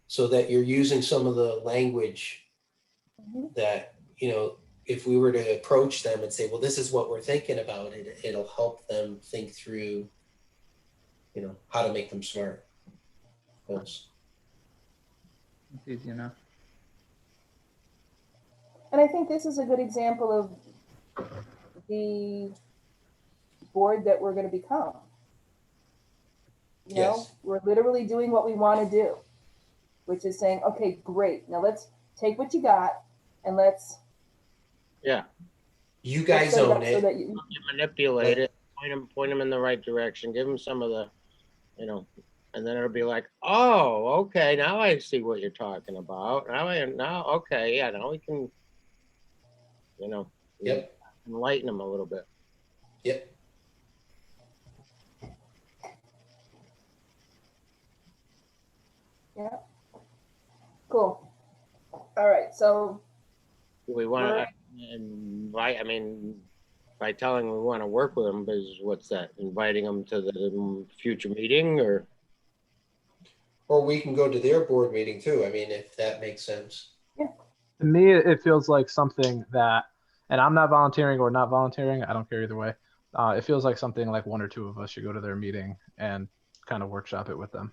so that you're using some of the language that, if we were to approach them and say, well, this is what we're thinking about, it'll help them think through, how to make them SMART goals. It's easy enough. And I think this is a good example of the board that we're going to become. Yes. We're literally doing what we want to do, which is saying, okay, great. Now let's take what you got and let's. Yeah. You guys own it. So that you manipulate it, point them in the right direction, give them some of the, and then it'll be like, oh, okay, now I see what you're talking about. Now, okay, yeah, now we can, Yep. Enlighten them a little bit. Yep. Yeah. Cool. All right, so Do we want to invite, I mean, by telling we want to work with them, is what's that? Inviting them to the future meeting or? Or we can go to their board meeting too. I mean, if that makes sense. To me, it feels like something that, and I'm not volunteering or not volunteering, I don't care either way. It feels like something like one or two of us should go to their meeting and kind of workshop it with them.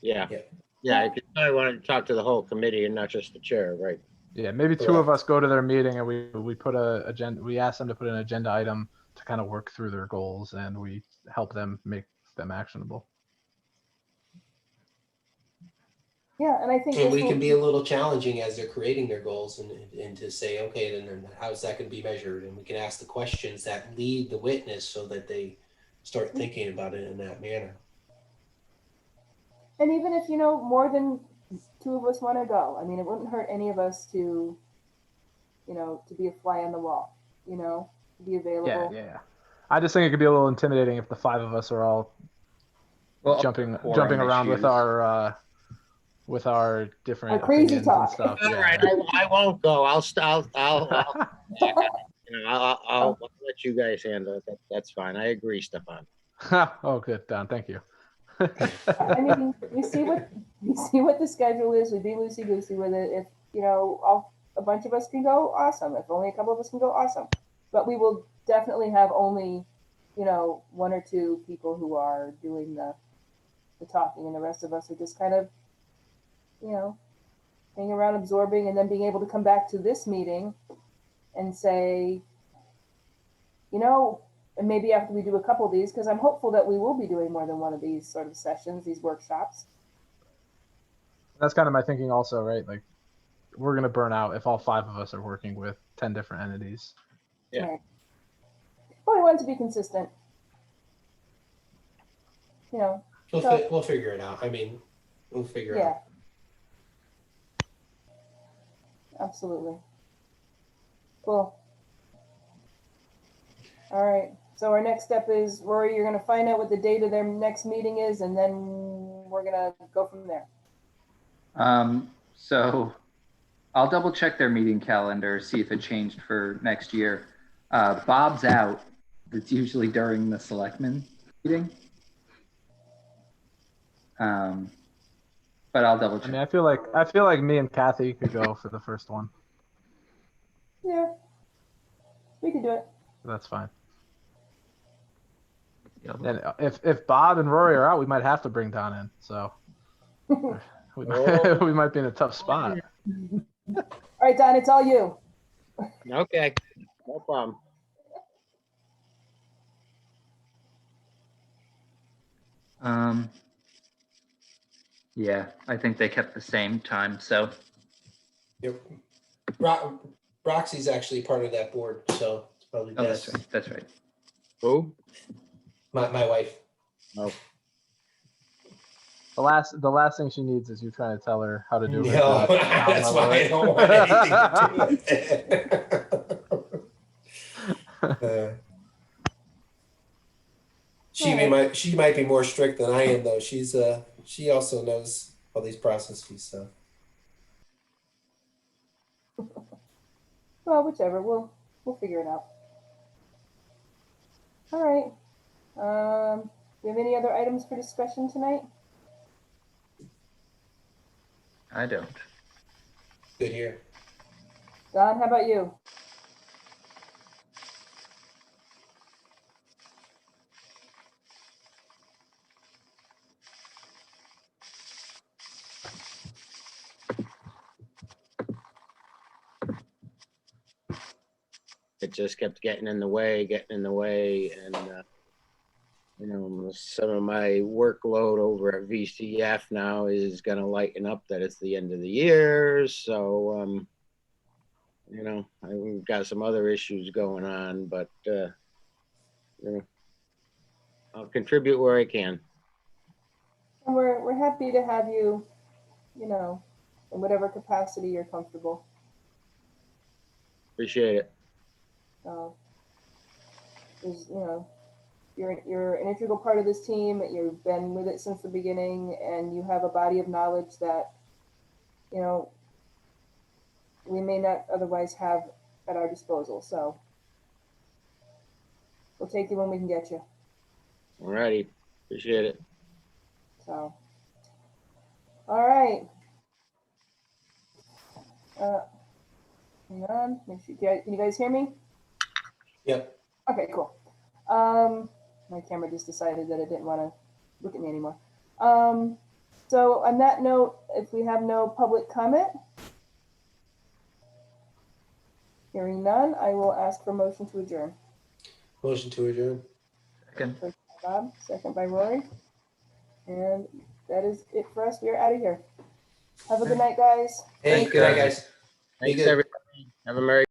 Yeah. Yeah. Yeah, I want to talk to the whole committee and not just the chair, right? Yeah, maybe two of Correct. us go to their meeting and we put we ask them to put an agenda item to kind of work through their goals, and we help them make them actionable. yeah, and I think And this we will can be a little challenging as they're creating their goals and to say, okay, then how's that going to be measured? And we can ask the questions that lead the witness so that they start thinking about it in that manner. and even if more than two of us want to go, I mean, it wouldn't hurt any of us to to be a fly on the wall, to be available. Yeah. I just think it could be a little intimidating if the five of us are all jumping around with our different Our crazy opinions talk. and stuff. All Yeah. right, I won't go. I'll let you guys handle it. That's fine. I agree, Stefan. Oh, good, Don. Thank you. I mean, we see what the schedule is. We be loosey goosey with it. If a bunch of us can go, awesome. If only a couple of us can go, awesome. But we will definitely have only one or two people who are doing the talking, and the rest of us are just kind of hanging around, absorbing, and then being able to come back to this meeting and say, and maybe after we do a couple of these, because I'm hopeful that we will be doing more than one of these sort of sessions, these workshops. That's kind of my thinking also, right? Like, we're going to burn out if all five of us are working with 10 different entities. Yeah. Right. But we want to be consistent. We'll figure it out. I mean, we'll figure it out. Absolutely. Cool. All right. So our next step is, Rory, you're going to find out what the date of their next meeting is, and then we're going to go from there. So I'll double check their meeting calendar, see if it changed for next year. Bob's out. It's usually during the Selectmen meeting. But I'll double check. I mean, I feel like me and Kathy could go for the first one. Yeah. We could do it. That's fine. And if Bob and Rory are out, we might have to bring Don in. So we might be in a tough spot. All right, Don, it's all you. Okay, no problem. Yeah, I think they kept the same time. So Yep. Roxy's actually part of that board, so it's probably best. that's right. That's right. Who? My wife. Oh. The last thing she needs is you trying to tell her how to do her No, job. that's why I don't want anything to do with it. She might be more strict than I am, though. She also knows all these processes. So. Well, whichever. We'll figure it out. All right. Do you have any other items for discussion tonight? I don't. Good here. Don, how about you? It just kept getting in the way, and some of my workload over at VCF now is going to lighten up that it's the end of the year. So, I've got some other issues going on, but, I'll contribute where I can. And we're happy to have you, in whatever capacity you're comfortable. Appreciate it. So, there's, you're an integral part of this team. You've been with it since the beginning, and you have a body of knowledge that, we may not otherwise have at our disposal. So we'll take you when we can get you. All righty. Appreciate it. So, all right. Hang on. Make sure, can you guys hear me? Yep. Okay, cool. My camera just decided that it didn't want to look at me anymore. So on that note, if we have no public comment, hearing none, I will ask for motion to adjourn. Motion to adjourn. Second. First by Bob, second by Rory. And that is it for us. We are out of here. Have a good night, guys. Hey, good night, guys. Be Thanks, good. everybody. Have a Merry